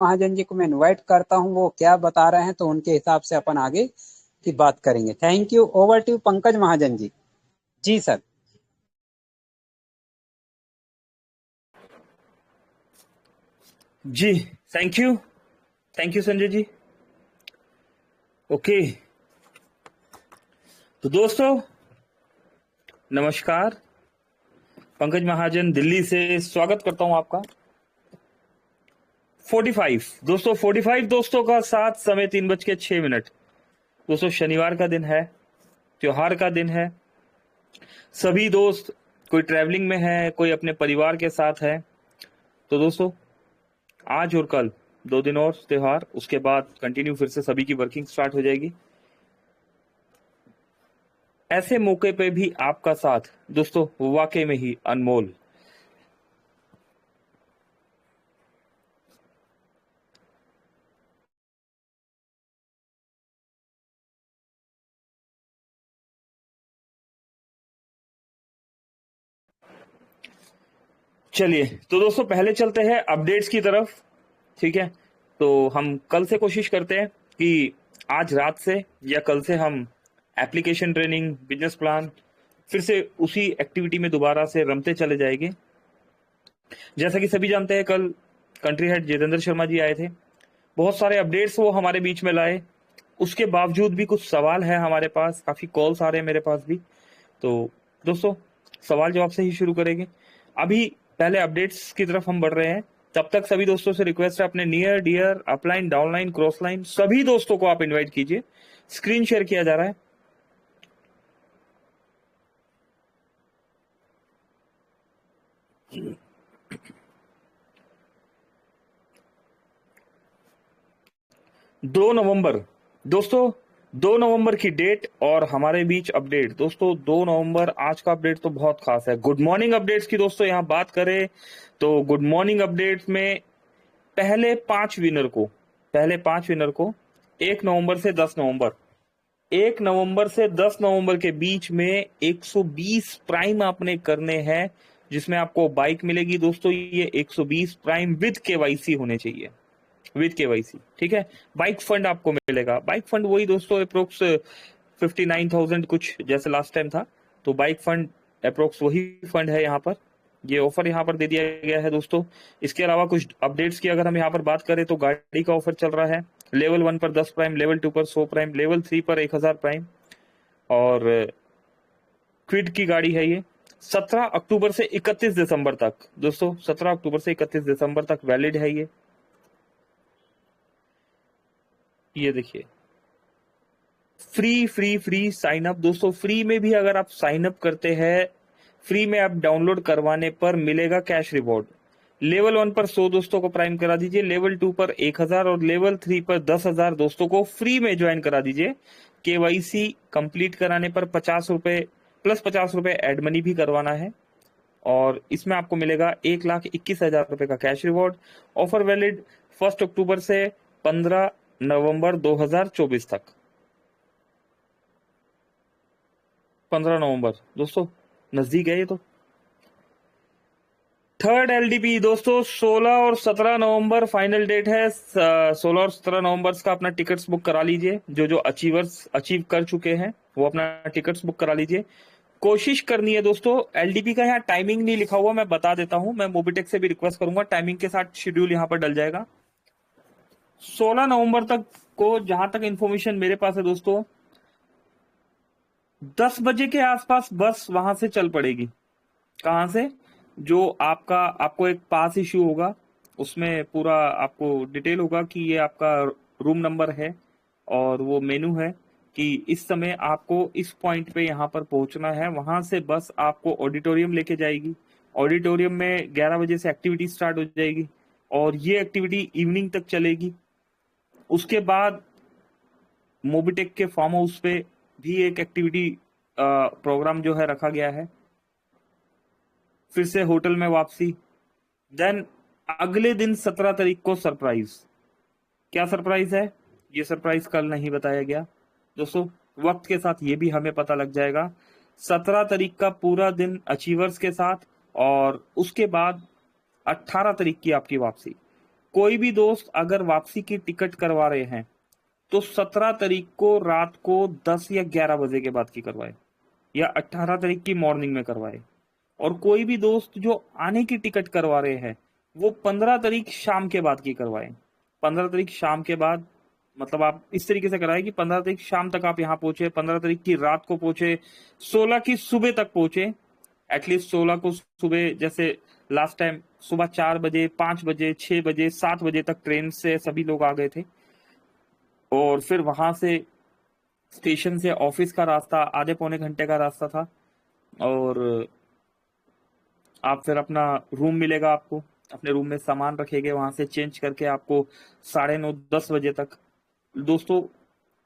महाजन जी को मैं इनवाइट करता हूं, वो क्या बता रहे हैं तो उनके हिसाब से अपन आगे की बात करेंगे। Thank you. Over to Pankaj Mahajan ji. जी सर। जी, thank you Sanjay ji. Okay, तो दोस्तों नमस्कार, पंकज महाजन दिल्ली से स्वागत करता हूं आपका। 45 दोस्तों, 45 दोस्तों का साथ, समय 3:06। दोस्तों शनिवार का दिन है, त्योहार का दिन है। सभी दोस्त कोई ट्रैवलिंग में है, कोई अपने परिवार के साथ है। तो दोस्तों आज और कल 2 दिन और त्योहार, उसके बाद कंटिन्यू फिर से सभी की वर्किंग स्टार्ट हो जाएगी। ऐसे मौके पे भी आपका साथ दोस्तों वाकई में ही अनमोल। चलिए तो दोस्तों पहले चलते हैं अपडेट्स की तरफ। ठीक है, तो हम कल से कोशिश करते हैं कि आज रात से या कल से हम एप्लीकेशन ट्रेनिंग, बिजनेस प्लान फिर से उसी एक्टिविटी में दोबारा से रमते चले जाएंगे। जैसा कि सभी जानते हैं, कल कंट्री हेड जितेंद्र शर्मा जी आए थे, बहुत सारे अपडेट्स वो हमारे बीच में लाए। उसके बावजूद भी कुछ सवाल है हमारे पास, काफी कॉल्स आ रहे हैं मेरे पास भी। तो दोस्तों सवाल जवाब से ही शुरू करेंगे। अभी पहले अपडेट्स की तरफ हम बढ़ रहे हैं। तब तक सभी दोस्तों से रिक्वेस्ट है, अपने near dear upline, downline, cross line सभी दोस्तों को आप इनवाइट कीजिए। स्क्रीन शेयर किया जा रहा है। दो नवंबर दोस्तों, 2 नवंबर की डेट और हमारे बीच अपडेट। दोस्तों 2 नवंबर, आज का अपडेट तो बहुत खास है। गुड मॉर्निंग अपडेट्स की दोस्तों यहाँ बात करें तो गुड मॉर्निंग अपडेट्स में पहले 5 विनर को 1 नवंबर से 10 नवंबर, 1 नवंबर से 10 नवंबर के बीच में 120 प्राइम आपने करने हैं, जिसमें आपको बाइक मिलेगी। दोस्तों ये 120 प्राइम विद केवाईसी होने चाहिए, विद केवाईसी। ठीक है, बाइक फंड आपको मिलेगा। बाइक फंड वही दोस्तों अप्रोक्स 59,000 कुछ, जैसे लास्ट टाइम था। तो बाइक फंड अप्रोक्स वही फंड है यहाँ पर। ये ऑफर यहाँ पर दे दिया गया है दोस्तों। इसके अलावा कुछ अपडेट्स की अगर हम यहाँ पर बात करें तो गाड़ी का ऑफर चल रहा है। लेवल 1 पर 10 प्राइम, लेवल 2 पर 100 प्राइम, लेवल 3 पर 1000 प्राइम। और क्विड की गाड़ी है ये। 17 अक्टूबर से 31 दिसंबर तक दोस्तों, 17 अक्टूबर से 31 दिसंबर तक वैलिड है ये देखिए, free free free sign up. दोस्तों फ्री में भी अगर आप साइन अप करते हैं, फ्री में आप डाउनलोड करवाने पर मिलेगा कैश रिवॉर्ड। लेवल 1 पर 100 दोस्तों को प्राइम करा दीजिए, लेवल 2 पर 1000 और लेवल 3 पर 10,000 दोस्तों को फ्री में ज्वाइन करा दीजिए। केवाईसी कंप्लीट कराने पर 50 रुपए प्लस 50 रुपए एड मनी भी करवाना है, और इसमें आपको मिलेगा 1,21,000 रुपए का कैश रिवॉर्ड। ऑफर वैलिड 1 अक्टूबर से 15 नवंबर 2024 तक। 15 नवंबर दोस्तों, नजदीक है ये तो। थर्ड एलडीपी दोस्तों 16 और 17 नवंबर फाइनल डेट है। 16 और 17 नवंबर का अपना टिकट्स बुक करा लीजिए। जो जो अचीवर्स अचीव कर चुके हैं वो अपना टिकट्स बुक करा लीजिए। कोशिश करनी है दोस्तों, एलडीपी का यहाँ टाइमिंग नहीं लिखा हुआ, मैं बता देता हूं। मैं मोबिटेक से भी रिक्वेस्ट करूंगा, टाइमिंग के साथ शेड्यूल यहाँ पर डल जाएगा। 16 नवंबर तक को जहां तक इंफॉर्मेशन मेरे पास है दोस्तों, 10 बजे के आसपास बस वहां से चल पड़ेगी। कहां से? जो आपको एक पास इश्यू होगा, उसमें पूरा आपको डिटेल होगा कि ये आपका रूम नंबर है और वो मेनू है कि इस समय आपको इस पॉइंट पे यहाँ पर पहुंचना है। वहां से बस आपको ऑडिटोरियम लेके जाएगी। ऑडिटोरियम में 11 बजे से एक्टिविटी स्टार्ट हो जाएगी और ये एक्टिविटी इवनिंग तक चलेगी। उसके बाद मोबिटेक के फार्म हाउस पे भी एक एक्टिविटी प्रोग्राम जो है रखा गया है। फिर से होटल में वापसी। देन अगले दिन 17 तारीख को सरप्राइज। क्या सरप्राइज है? ये सरप्राइज कल नहीं बताया गया दोस्तों, वक्त के साथ ये भी हमें पता लग जाएगा। 17 तारीख का पूरा दिन अचीवर्स के साथ, और उसके बाद 18 तारीख की आपकी वापसी। कोई भी दोस्त अगर वापसी की टिकट करवा रहे हैं तो 17 तारीख को रात को 10 या 11 बजे के बाद की करवाए, या 18 तारीख की मॉर्निंग में करवाए। और कोई भी दोस्त जो आने की टिकट करवा रहे हैं वो 15 तारीख शाम के बाद की करवाए। 15 तारीख शाम के बाद मतलब आप इस तरीके से कराए कि 15 तारीख शाम तक आप यहाँ पहुंचे, 15 तारीख की रात को पहुंचे, 16 की सुबह तक पहुंचे। एटलीस्ट 16 को सुबह, जैसे लास्ट टाइम सुबह 4 बजे, 5 बजे, 6 बजे, 7 बजे तक ट्रेन से सभी लोग आ गए थे। और फिर वहां से स्टेशन से ऑफिस का रास्ता आधे पौने घंटे का रास्ता था। और आप फिर अपना रूम मिलेगा आपको, अपने रूम में सामान रखेंगे, वहां से चेंज करके आपको 9:30 10 बजे तक, दोस्तों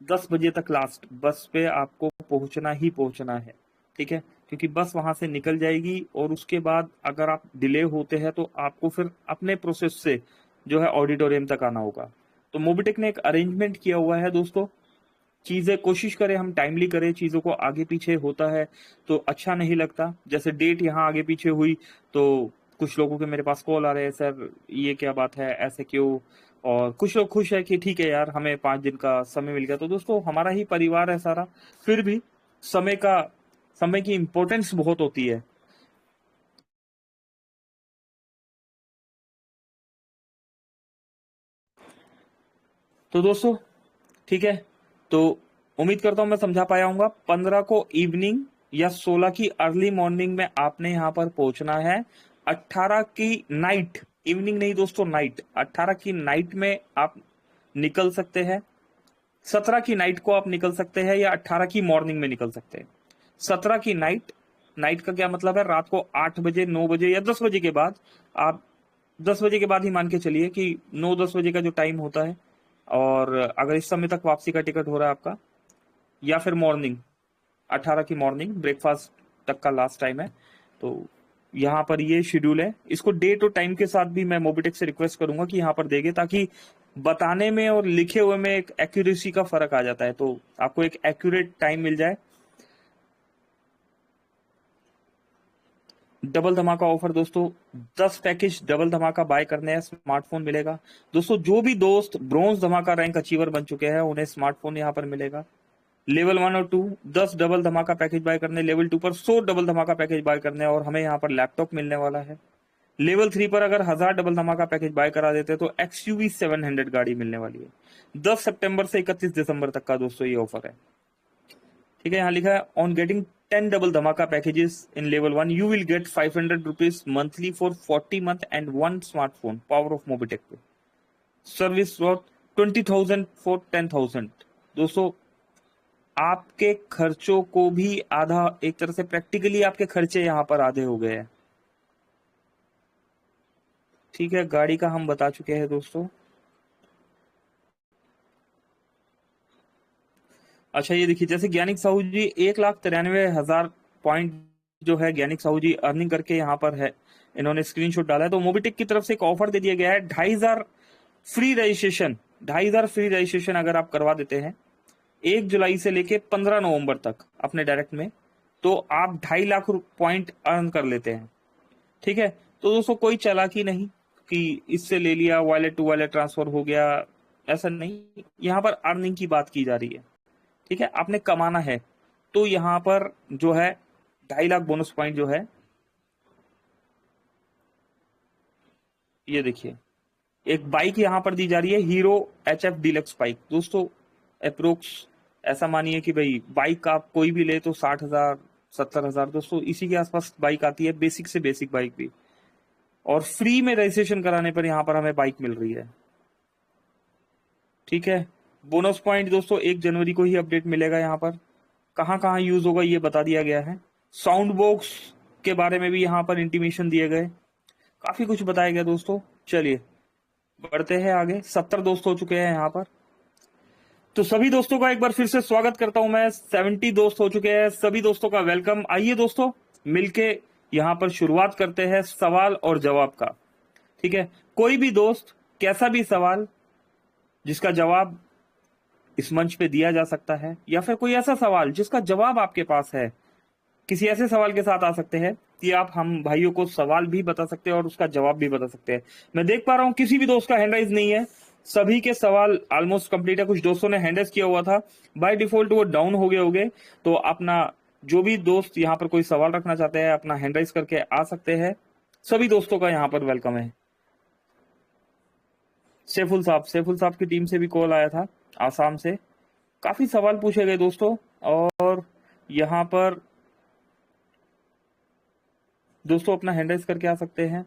10 बजे तक लास्ट बस पे आपको पहुंचना ही पहुंचना है। ठीक है, क्योंकि बस वहां से निकल जाएगी और उसके बाद अगर आप डिले होते हैं तो आपको फिर अपने प्रोसेस से जो है ऑडिटोरियम तक आना होगा। तो मोबिटेक ने एक अरेंजमेंट किया हुआ है दोस्तों, चीजें कोशिश करें हम टाइमली करें, चीजों को आगे पीछे होता है तो अच्छा नहीं लगता। जैसे डेट यहाँ आगे पीछे हुई तो कुछ लोगों के मेरे पास कॉल आ रहे हैं, सर ये क्या बात है, ऐसे क्यों। और कुछ लोग खुश है कि ठीक है यार हमें 5 दिन का समय मिल गया। तो दोस्तों हमारा ही परिवार है सारा, फिर भी समय की इंपॉर्टेंस बहुत होती है। तो दोस्तों ठीक है, तो उम्मीद करता हूं मैं समझा पाया हूँ। 15 को इवनिंग या 16 की अर्ली मॉर्निंग में आपने यहाँ पर पहुंचना है। 18 की नाइट, इवनिंग नहीं दोस्तों, नाइट, 18 की नाइट में आप निकल सकते हैं। 17 की नाइट को आप निकल सकते हैं या 18 की मॉर्निंग में निकल सकते हैं। 17 की नाइट, नाइट का क्या मतलब है, रात को 8 बजे, 9 बजे या 10 बजे के बाद। आप 10 बजे के बाद ही मान के चलिए कि 9-10 बजे का जो टाइम होता है। और अगर इस समय तक वापसी का टिकट हो रहा है आपका, या फिर मॉर्निंग 18 की मॉर्निंग ब्रेकफास्ट तक का लास्ट टाइम है। तो यहाँ पर ये शेड्यूल है, इसको डेट और टाइम के साथ भी मैं मोबिटेक से रिक्वेस्ट करूंगा कि यहाँ पर देंगे, ताकि बताने में और लिखे हुए में एक एक्यूरेसी का फर्क आ जाता है, तो आपको एक एक्यूरेट टाइम मिल जाए। डबल धमाका ऑफर दोस्तों, 10 पैकेज डबल धमाका बाय करने हैं, स्मार्टफोन मिलेगा। दोस्तों जो भी दोस्त ब्रॉन्ज धमाका रैंक अचीवर बन चुके हैं उन्हें स्मार्टफोन यहाँ पर मिलेगा। लेवल 1 और 2 10 डबल धमाका पैकेज बाय करने, लेवल 2 पर 100 डबल धमाका पैकेज बाय करने और हमें यहाँ पर लैपटॉप मिलने वाला है। लेवल 3 पर अगर 1000 डबल धमाका पैकेज बाय करा देते तो XUV 700 गाड़ी मिलने वाली है। 10 सितंबर से 31 दिसंबर तक का दोस्तों ये ऑफर है। ठीक है, यहाँ लिखा है ऑन गेटिंग 10 डबल धमाका packages in level 1 you will get 500 rupees monthly for 40 month and 1 smartphone power of Mobitech पे। Service for 20,000 for 10,000। दोस्तों आपके खर्चों को भी आधा, एक तरह से प्रैक्टिकली आपके खर्चे यहाँ पर आधे हो गए हैं। ठीक है, गाड़ी का हम बता चुके हैं दोस्तों। अच्छा ये देखिए, जैसे ज्ञानिक साहू जी 1,93,000 पॉइंट जो है ज्ञानिक साहू जी अर्निंग करके यहाँ पर है, इन्होंने स्क्रीनशॉट डाला है। तो मोबिटेक की तरफ से एक ऑफर दे दिया गया है, 2,500 फ्री रजिस्ट्रेशन। 2,500 फ्री रजिस्ट्रेशन अगर आप करवा देते हैं 1 जुलाई से लेके 15 नवंबर तक अपने डायरेक्ट में, तो आप 2.5 लाख पॉइंट अर्न कर लेते हैं। ठीक है, तो दोस्तों कोई चालाकी नहीं कि इससे ले लिया वॉलेट टू वॉलेट ट्रांसफर हो गया, ऐसा नहीं। यहाँ पर अर्निंग की बात की जा रही है। ठीक है, आपने कमाना है तो यहाँ पर जो है 2.5 लाख बोनस पॉइंट जो है, ये देखिए एक बाइक यहाँ पर दी जा रही है, हीरो HF डीलक्स बाइक। दोस्तों अप्रोक्स ऐसा मानिए कि भाई बाइक आप कोई भी ले तो 60,000 70,000 दोस्तों इसी के आसपास बाइक आती है, बेसिक से बेसिक बाइक भी। और फ्री में रजिस्ट्रेशन कराने पर यहाँ पर हमें बाइक मिल रही है। ठीक है, बोनस पॉइंट दोस्तों 1 जनवरी को ही अपडेट मिलेगा। यहाँ पर कहाँ कहाँ यूज होगा ये बता दिया गया है। साउंड बॉक्स के बारे में भी यहाँ पर इंटीमेशन दिए गए, काफी कुछ बताया गया दोस्तों। चलिए बढ़ते हैं आगे, 70 दोस्त हो चुके हैं यहाँ पर। तो सभी दोस्तों का एक बार फिर से स्वागत करता हूं मैं। 70 दोस्त हो चुके हैं, सभी दोस्तों का वेलकम। आइए दोस्तों मिलके यहाँ पर शुरुआत करते हैं सवाल और जवाब का। ठीक है, कोई भी दोस्त कैसा भी सवाल जिसका जवाब इस मंच पे दिया जा सकता है, या फिर कोई ऐसा सवाल जिसका जवाब आपके पास है किसी ऐसे सवाल के साथ आ सकते हैं कि आप हम भाइयों को सवाल भी बता सकते हैं और उसका जवाब भी बता सकते हैं। मैं देख पा रहा हूँ किसी भी दोस्त का हैंड राइज नहीं है, सभी के सवाल ऑलमोस्ट कंप्लीट है। कुछ दोस्तों ने हैंड राइज किया हुआ था, बाय डिफॉल्ट वो डाउन हो गए होंगे। तो अपना जो भी दोस्त यहाँ पर कोई सवाल रखना चाहते हैं अपना हैंड राइज करके आ सकते हैं। सभी दोस्तों का यहाँ पर वेलकम है। सैफुल साहब की टीम से भी कॉल आया था आसाम से, काफी सवाल पूछे गए दोस्तों। और यहाँ पर दोस्तों अपना हैंड राइज करके आ सकते हैं।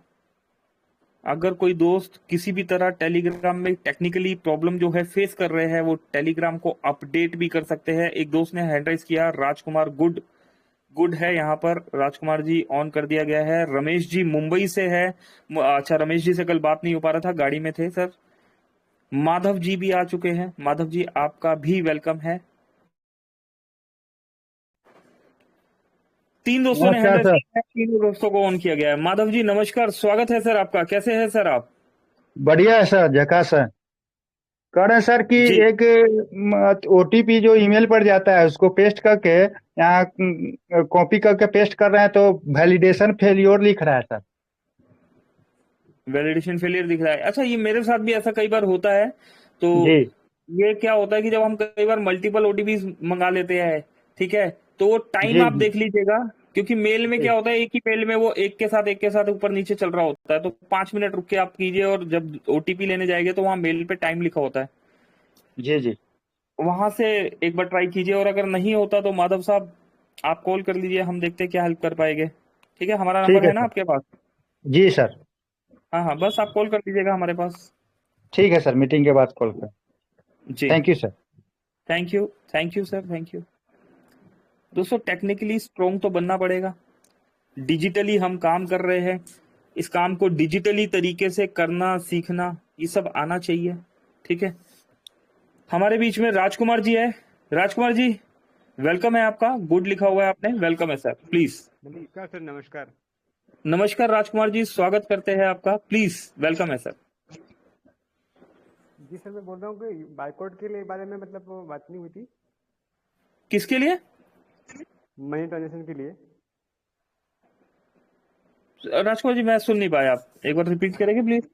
अगर कोई दोस्त किसी भी तरह टेलीग्राम में टेक्निकली प्रॉब्लम जो है फेस कर रहे हैं, वो टेलीग्राम को अपडेट भी कर सकते हैं। एक दोस्त ने हैंड राइज किया, राजकुमार गुड है यहाँ पर, राजकुमार जी ऑन कर दिया गया है। रमेश जी मुंबई से है, अच्छा रमेश जी से कल बात नहीं हो पा रहा था, गाड़ी में थे सर। माधव जी भी आ चुके हैं, माधव जी आपका भी वेलकम है। 3 दोस्तों ने हैंड नमस्कार राइज सर। किया है, 3 दोस्तों को ऑन किया गया है। माधव जी नमस्कार, स्वागत है सर आपका, कैसे हैं सर आप? बढ़िया है सर, झकास है। कह रहे हैं सर कि जी एक ओटीपी जो ईमेल पर जाता है उसको पेस्ट करके यहाँ कॉपी करके पेस्ट कर रहे हैं तो वैलिडेशन फेलियर लिख रहा है सर। वैलिडेशन फेलियर दिख रहा है, अच्छा ये मेरे साथ भी ऐसा कई बार होता है। तो जी ये क्या होता है कि जब हम कई बार मल्टीपल ओटीपी मंगा लेते हैं, ठीक है, तो वो टाइम जी आप जी देख लीजिएगा, क्योंकि मेल में जी क्या होता है एक ही मेल में वो एक के साथ ऊपर नीचे चल रहा होता है। तो 5 मिनट रुक के आप कीजिए, और जब ओटीपी लेने जाएंगे तो वहां मेल पे टाइम लिखा होता है, जी जी वहां से एक बार ट्राई कीजिए। और अगर नहीं होता तो माधव साहब आप कॉल कर लीजिए, हम देखते हैं क्या हेल्प कर पाएंगे। ठीक है, हमारा ठीक नंबर है है ना सर। आपके पास? जी सर। हाँ हाँ, बस आप कॉल कर लीजिएगा हमारे पास। ठीक है सर, मीटिंग के बाद कॉल कर। जी, thank you sir. Thank you sir, thank you. दोस्तों टेक्निकली स्ट्रोंग तो बनना पड़ेगा, डिजिटली हम काम कर रहे हैं, इस काम को डिजिटली तरीके से करना सीखना ये सब आना चाहिए। ठीक है, हमारे बीच में राजकुमार जी है। राजकुमार जी वेलकम है आपका, गुड लिखा हुआ है आपने, वेलकम है सर, प्लीज। नमस्कार सर, नमस्कार। नमस्कार राजकुमार जी, स्वागत करते हैं आपका, प्लीज वेलकम है सर। जी सर, मैं बोल रहा हूँ कि बाइकआउट के लिए बारे में मतलब वो बात नहीं हुई थी, किसके लिए? मनी ट्रांजेक्शन के लिए। राजकुमार जी मैं सुन नहीं पाया, आप एक बार रिपीट करेंगे प्लीज?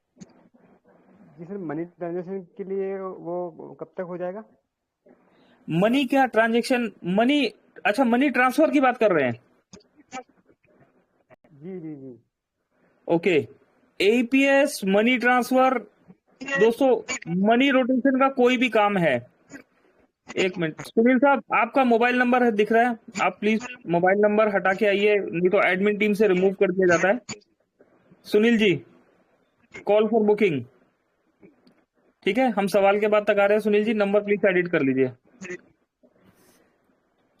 जी सर, मनी ट्रांजेक्शन के लिए वो कब तक हो जाएगा? मनी क्या ट्रांजेक्शन, मनी, अच्छा मनी ट्रांसफर की बात कर रहे हैं? जी जी जी। ओके, एपीएस मनी ट्रांसफर दोस्तों, मनी रोटेशन का कोई भी काम है। एक मिनट सुनील साहब, आपका मोबाइल नंबर है दिख रहा है, आप प्लीज मोबाइल नंबर हटा के आइए, नहीं तो एडमिन टीम से रिमूव कर दिया जाता है। Sunil ji, call for booking. ठीक है, हम सवाल के बाद तक आ रहे हैं। Sunil ji number please edit कर लीजिए।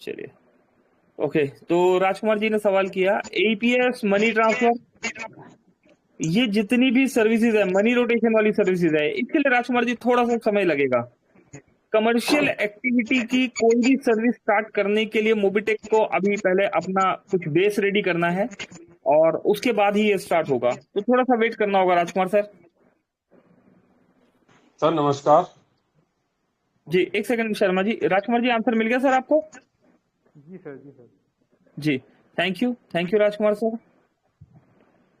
चलिए, ओके, तो राजकुमार जी ने सवाल किया एपीएस मनी ट्रांसफर, ये जितनी भी सर्विसेज है मनी रोटेशन वाली सर्विसेज है, इसके लिए राजकुमार जी थोड़ा सा समय लगेगा। कमर्शियल एक्टिविटी की कोई भी सर्विस स्टार्ट करने के लिए मोबिटेक को अभी पहले अपना कुछ बेस रेडी करना है, और उसके बाद ही ये स्टार्ट होगा, तो थोड़ा सा वेट करना होगा राजकुमार सर। सर नमस्कार। जी एक सेकंड शर्मा जी, राजकुमार जी आंसर मिल गया सर आपको? जी सर, जी सर। जी, थैंक यू राजकुमार सर।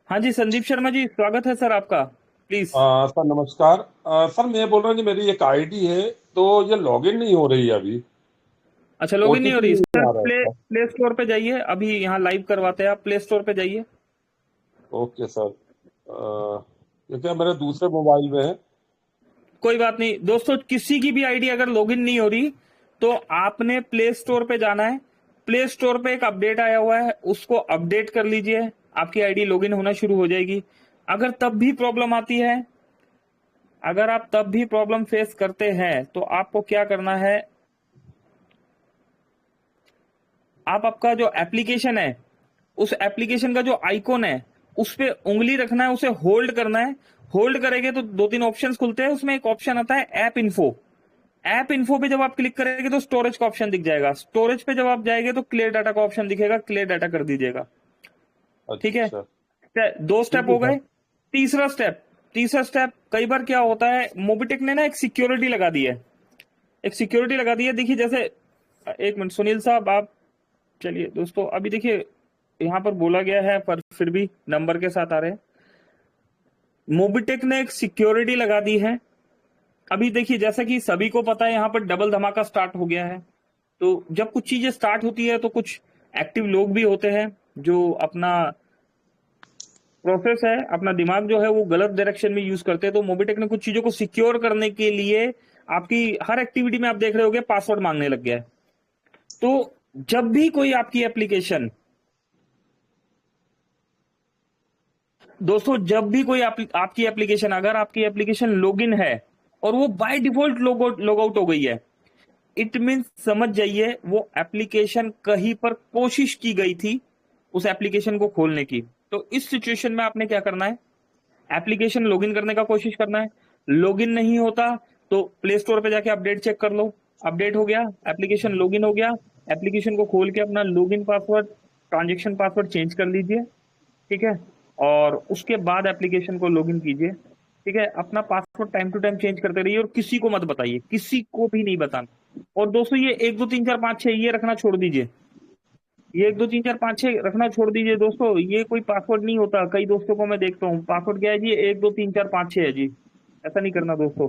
हाँ जी संदीप शर्मा जी, स्वागत है सर आपका, प्लीज। सर नमस्कार। सर मैं बोल रहा हूँ कि मेरी एक आईडी है, तो ये लॉगिन नहीं हो रही है अभी, अच्छा लॉगिन नहीं हो ओटीपी रही नहीं सर, आ रहा है प्ले इसका। प्ले स्टोर पे जाइए, अभी यहाँ लाइव करवाते हैं, आप प्ले स्टोर पे जाइए। ओके सर, क्योंकि मेरे दूसरे मोबाइल में है। कोई बात नहीं दोस्तों, किसी की भी आईडी अगर लॉगिन नहीं हो रही तो आपने प्ले स्टोर पे जाना है, प्ले स्टोर पे एक अपडेट आया हुआ है, उसको अपडेट कर लीजिए, आपकी आईडी लॉगिन होना शुरू हो जाएगी। अगर तब भी प्रॉब्लम आती है, अगर आप तब भी प्रॉब्लम फेस करते हैं, तो आपको क्या करना है, आप आपका जो एप्लीकेशन है, उस एप्लीकेशन का जो आइकॉन है उस पे उंगली रखना है, उसे होल्ड करना है। होल्ड करेंगे तो 2-3 ऑप्शंस खुलते हैं, उसमें एक ऑप्शन आता है ऐप इन्फो। ऐप इन्फो पे जब आप क्लिक करेंगे तो स्टोरेज का ऑप्शन दिख जाएगा, स्टोरेज पे जब आप जाएंगे तो क्लियर डाटा का ऑप्शन दिखेगा, क्लियर डाटा कर दीजिएगा। ठीक है, अच्छा 2 ठीक स्टेप है हो गए। सर। तीसरा स्टेप, कई बार क्या होता है, मोबिटेक ने ना एक सिक्योरिटी लगा दी है, एक सिक्योरिटी लगा दी है, देखिए जैसे, एक मिनट सुनील साहब आप चलिए दोस्तों, अभी देखिए यहाँ पर बोला गया है पर फिर भी नंबर के साथ आ रहे हैं। मोबिटेक ने एक सिक्योरिटी लगा दी है। अभी देखिए जैसा कि सभी को पता है यहाँ पर डबल धमाका स्टार्ट हो गया है। तो जब कुछ चीजें स्टार्ट होती है तो कुछ एक्टिव लोग भी होते हैं जो अपना प्रोसेस है, अपना दिमाग जो है वो गलत डायरेक्शन में यूज करते हैं। तो मोबिटेक ने कुछ चीजों को सिक्योर करने के लिए आपकी हर एक्टिविटी में आप देख रहे होगे पासवर्ड मांगने लग गया है। तो जब भी कोई आपकी एप्लीकेशन, दोस्तों जब भी कोई आपकी एप्लीकेशन, अगर आपकी एप्लीकेशन लॉगिन है और वो बाय डिफॉल्ट लॉग आउट हो गई है, इट मीन्स समझ जाइए वो एप्लीकेशन कहीं पर कोशिश की गई थी उस एप्लीकेशन को खोलने की। तो इस सिचुएशन में आपने क्या करना है, एप्लीकेशन लॉगिन करने का कोशिश करना है। लॉगिन नहीं होता तो प्ले स्टोर पे जाके अपडेट चेक कर लो, अपडेट हो गया, एप्लीकेशन लॉगिन हो गया, एप्लीकेशन को खोल के अपना login password, transaction password change कर लीजिए, ठीक है, और उसके बाद एप्लीकेशन को लॉगिन कीजिए, ठीक है। अपना password time to time change करते रहिए और किसी को मत बताइए, किसी को भी नहीं बताना। और दोस्तों ये 1 2 3 4 5 6 ये रखना छोड़ दीजिए, ये 1 2 3 4 5 6 रखना छोड़ दीजिए दोस्तों। ये कोई पासवर्ड नहीं होता। कई दोस्तों को मैं देखता हूँ पासवर्ड क्या है जी, 1 2 3 4 5 6 है जी। ऐसा नहीं करना दोस्तों,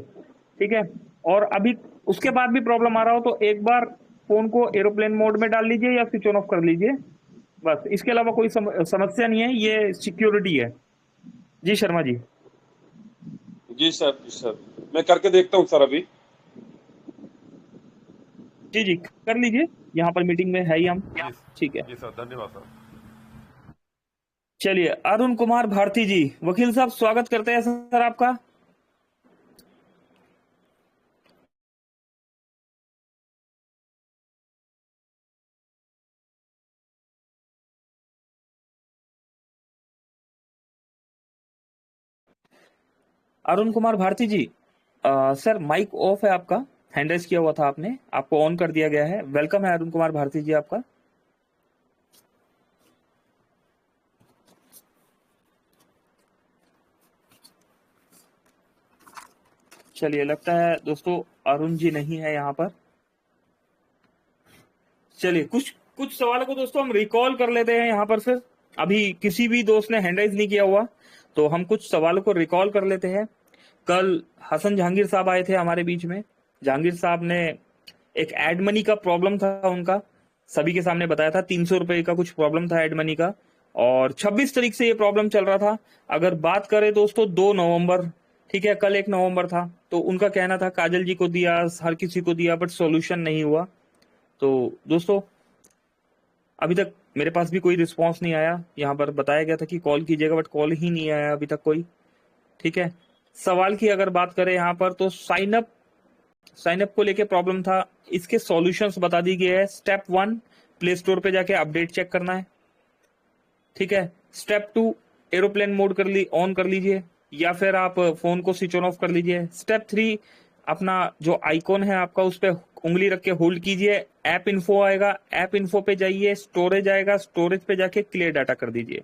ठीक है। और अभी उसके बाद भी प्रॉब्लम आ रहा हो तो एक बार फोन को एरोप्लेन मोड में डाल लीजिए या स्विच ऑन ऑफ कर लीजिए, बस। इसके अलावा कोई समस्या नहीं है, ये सिक्योरिटी है। जी शर्मा जी। जी सर मैं करके देखता हूँ सर अभी। जी जी कर लीजिए, यहाँ पर मीटिंग में है ही हम, ठीक है। जी सर, धन्यवाद सर। चलिए अरुण कुमार भारती जी, वकील साहब स्वागत करते हैं सर आपका। अरुण कुमार भारती जी, सर माइक ऑफ है आपका, हैंड रेज किया हुआ था आपने, आपको ऑन कर दिया गया है। वेलकम है अरुण कुमार भारती जी आपका। चलिए लगता है दोस्तों अरुण जी नहीं है यहाँ पर। चलिए कुछ सवालों को दोस्तों हम रिकॉल कर लेते हैं यहाँ पर। फिर अभी किसी भी दोस्त ने हैंड राइज नहीं किया हुआ तो हम कुछ सवालों को रिकॉल कर लेते हैं। कल हसन जहांगीर साहब आए थे हमारे बीच में। जहांगीर साहब ने एक एड मनी का प्रॉब्लम था उनका, सभी के सामने बताया था। 300 रुपए का कुछ प्रॉब्लम था एड मनी का, और 26 तारीख से ये प्रॉब्लम चल रहा था। अगर बात करें दोस्तों 2 नवंबर, ठीक है, कल 1 नवंबर था, तो उनका कहना था काजल जी को दिया, हर किसी को दिया, बट सॉल्यूशन नहीं हुआ। तो दोस्तों अभी तक मेरे पास भी कोई रिस्पांस नहीं आया। यहाँ पर बताया गया था कि कॉल कीजिएगा, बट कॉल ही नहीं आया अभी तक कोई, ठीक है। सवाल की अगर बात करें यहाँ पर तो साइन अप को लेके प्रॉब्लम था, इसके सॉल्यूशंस बता दी गए हैं। स्टेप 1 प्ले स्टोर पे जाके अपडेट चेक करना है, ठीक है। स्टेप 2 एरोप्लेन मोड ऑन कर लीजिए, या फिर आप फोन को स्विच ऑन ऑफ कर लीजिए। स्टेप 3 अपना जो आइकॉन है आपका उस पर उंगली रख के होल्ड कीजिए, ऐप इन्फो आएगा, ऐप इन्फो पे जाइए, स्टोरेज आएगा, स्टोरेज पे जाके क्लियर डाटा कर दीजिए।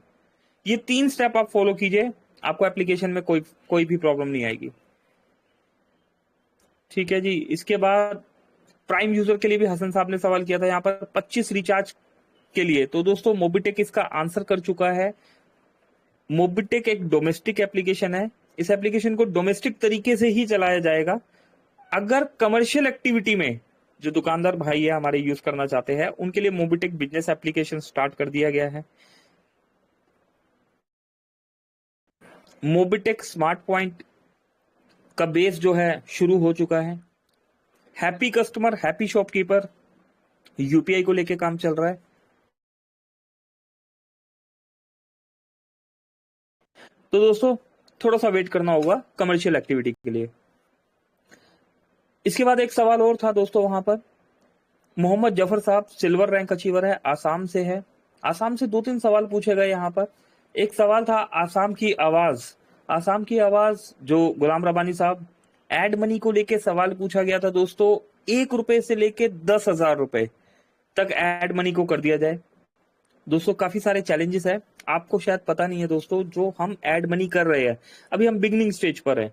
ये 3 स्टेप आप फॉलो कीजिए, आपको एप्लीकेशन में कोई भी प्रॉब्लम नहीं आएगी, ठीक है जी। इसके बाद प्राइम यूजर के लिए भी हसन साहब ने सवाल किया था यहाँ पर 25 रिचार्ज के लिए। तो दोस्तों मोबिटेक इसका आंसर कर चुका है। मोबिटेक एक डोमेस्टिक एप्लीकेशन है, इस एप्लीकेशन को डोमेस्टिक तरीके से ही चलाया जाएगा। अगर कमर्शियल एक्टिविटी में जो दुकानदार भाई है हमारे यूज करना चाहते हैं, उनके लिए मोबिटेक बिजनेस एप्लीकेशन स्टार्ट कर दिया गया है। मोबिटेक स्मार्ट पॉइंट का बेस जो है शुरू हो चुका है। Happy customer happy shopkeeper UPI को लेके काम चल रहा है। तो दोस्तों थोड़ा सा वेट करना होगा कमर्शियल एक्टिविटी के लिए। इसके बाद एक सवाल और था दोस्तों वहां पर, मोहम्मद जफर साहब सिल्वर रैंक अचीवर है, आसाम से है। आसाम से 2-3 सवाल पूछे गए यहाँ पर। एक सवाल था आसाम की आवाज जो गुलाम रबानी साहब, एड मनी को लेके सवाल पूछा गया था दोस्तों। 1 रुपए से लेके 10,000 रुपए तक एड मनी को कर दिया जाए। दोस्तों काफी सारे चैलेंजेस है, आपको शायद पता नहीं है दोस्तों। जो हम एड मनी कर रहे हैं, अभी हम बिगनिंग स्टेज पर है,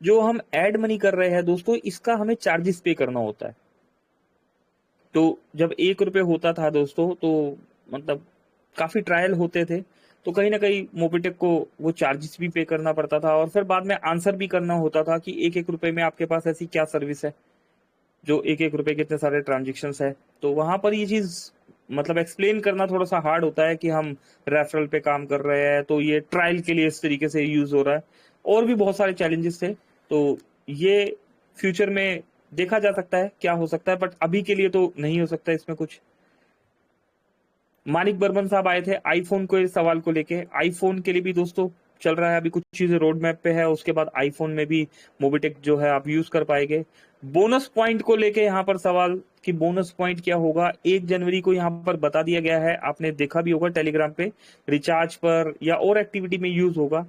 जो हम एड मनी कर रहे हैं दोस्तों, इसका हमें चार्जेस पे करना होता है। तो जब 1 रुपये होता था दोस्तों, तो मतलब काफी ट्रायल होते थे, तो कहीं ना कहीं मोबिटेक को वो चार्जेस भी पे करना पड़ता था, और फिर बाद में आंसर भी करना होता था कि 1-1 रुपए में आपके पास ऐसी क्या सर्विस है जो 1-1 रुपए के इतने सारे ट्रांजेक्शन है। तो वहां पर ये चीज मतलब एक्सप्लेन करना थोड़ा सा हार्ड होता है कि हम रेफरल पे काम कर रहे हैं, तो ये ट्रायल के लिए इस तरीके से यूज हो रहा है। और भी बहुत सारे चैलेंजेस थे, तो ये फ्यूचर में देखा जा सकता है क्या हो सकता है, बट अभी के लिए तो नहीं हो सकता इसमें कुछ। मानिक बर्मन साहब आए थे आईफोन को इस सवाल को लेके। आईफोन के लिए भी दोस्तों चल रहा है, अभी कुछ चीजें रोड मैप पे है, उसके बाद आईफोन में भी मोबिटेक जो है आप यूज कर पाएंगे। बोनस पॉइंट को लेके यहाँ पर सवाल कि बोनस पॉइंट क्या होगा, 1 जनवरी को यहाँ पर बता दिया गया है, आपने देखा भी होगा टेलीग्राम पे, रिचार्ज पर या और एक्टिविटी में यूज होगा।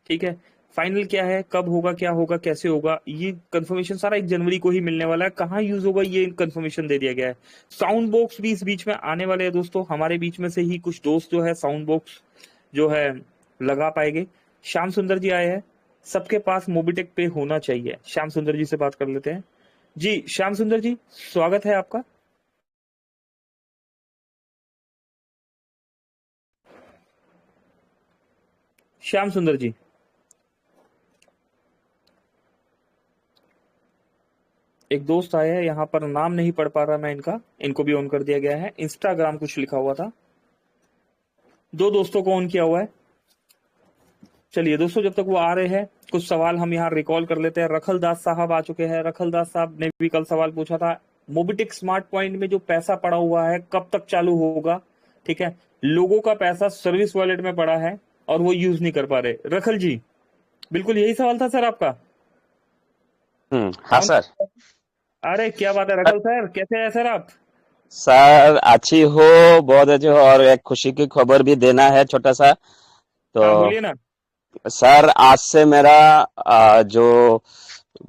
ठीक है, फाइनल क्या है, कब होगा, क्या होगा, कैसे होगा, ये कंफर्मेशन सारा 1 जनवरी को ही मिलने वाला है। कहाँ यूज होगा ये कंफर्मेशन दे दिया गया है। साउंड बॉक्स भी इस बीच में आने वाले हैं दोस्तों, हमारे बीच में से ही कुछ दोस्त जो है साउंड बॉक्स जो है लगा पाएंगे। श्याम सुंदर जी आए हैं, सबके पास मोबिटेक पे होना चाहिए। श्याम सुंदर जी से बात कर लेते हैं। जी श्याम सुंदर जी, स्वागत है आपका। श्याम सुंदर जी, एक दोस्त आया है यहाँ पर, नाम नहीं पढ़ पा रहा मैं इनका, इनको भी ऑन कर दिया गया है। इंस्टाग्राम कुछ लिखा हुआ था, 2 दोस्तों को ऑन किया हुआ है। चलिए दोस्तों, जब तक वो आ रहे हैं कुछ सवाल हम यहाँ रिकॉल कर लेते हैं। रखल दास साहब आ चुके हैं। रखल दास साहब ने भी कल सवाल पूछा था, मोबिटेक स्मार्ट पॉइंट में जो पैसा पड़ा हुआ है कब तक चालू होगा। ठीक है, लोगों का पैसा सर्विस वॉलेट में पड़ा है और वो यूज नहीं कर पा रहे। रखल जी, बिल्कुल यही सवाल था सर आपका। हाँ सर। अरे क्या बात है रखल सर, कैसे हैं सर आप? सर अच्छी हो, बहुत अच्छी हो, और एक खुशी की खबर भी देना है छोटा सा। हाँ तो बोलिए ना। सर आज से मेरा जो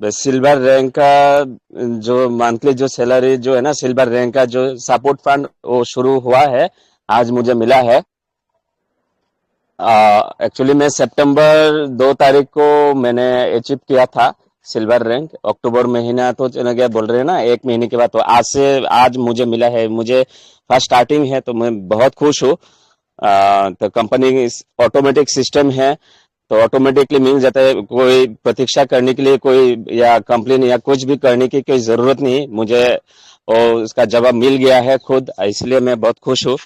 सिल्वर रैंक का जो मंथली जो सैलरी जो है ना, सिल्वर रैंक का जो सपोर्ट फंड वो शुरू हुआ है, आज मुझे मिला है। एक्चुअली मैं सितंबर 2 तारीख को मैंने अचीव किया था सिल्वर रैंक। अक्टूबर महीना तो चला गया बोल रहे हैं ना, 1 महीने के बाद, तो आज मुझे मिला है। मुझे फर्स्ट स्टार्टिंग है तो मैं बहुत खुश हूँ। तो कंपनी ऑटोमेटिक सिस्टम है, तो ऑटोमेटिकली मिल जाता है। कोई प्रतीक्षा करने के लिए कोई या कंप्लेन या कुछ भी करने की कोई जरूरत नहीं, मुझे और उसका जवाब मिल गया है खुद, इसलिए मैं बहुत खुश हूँ।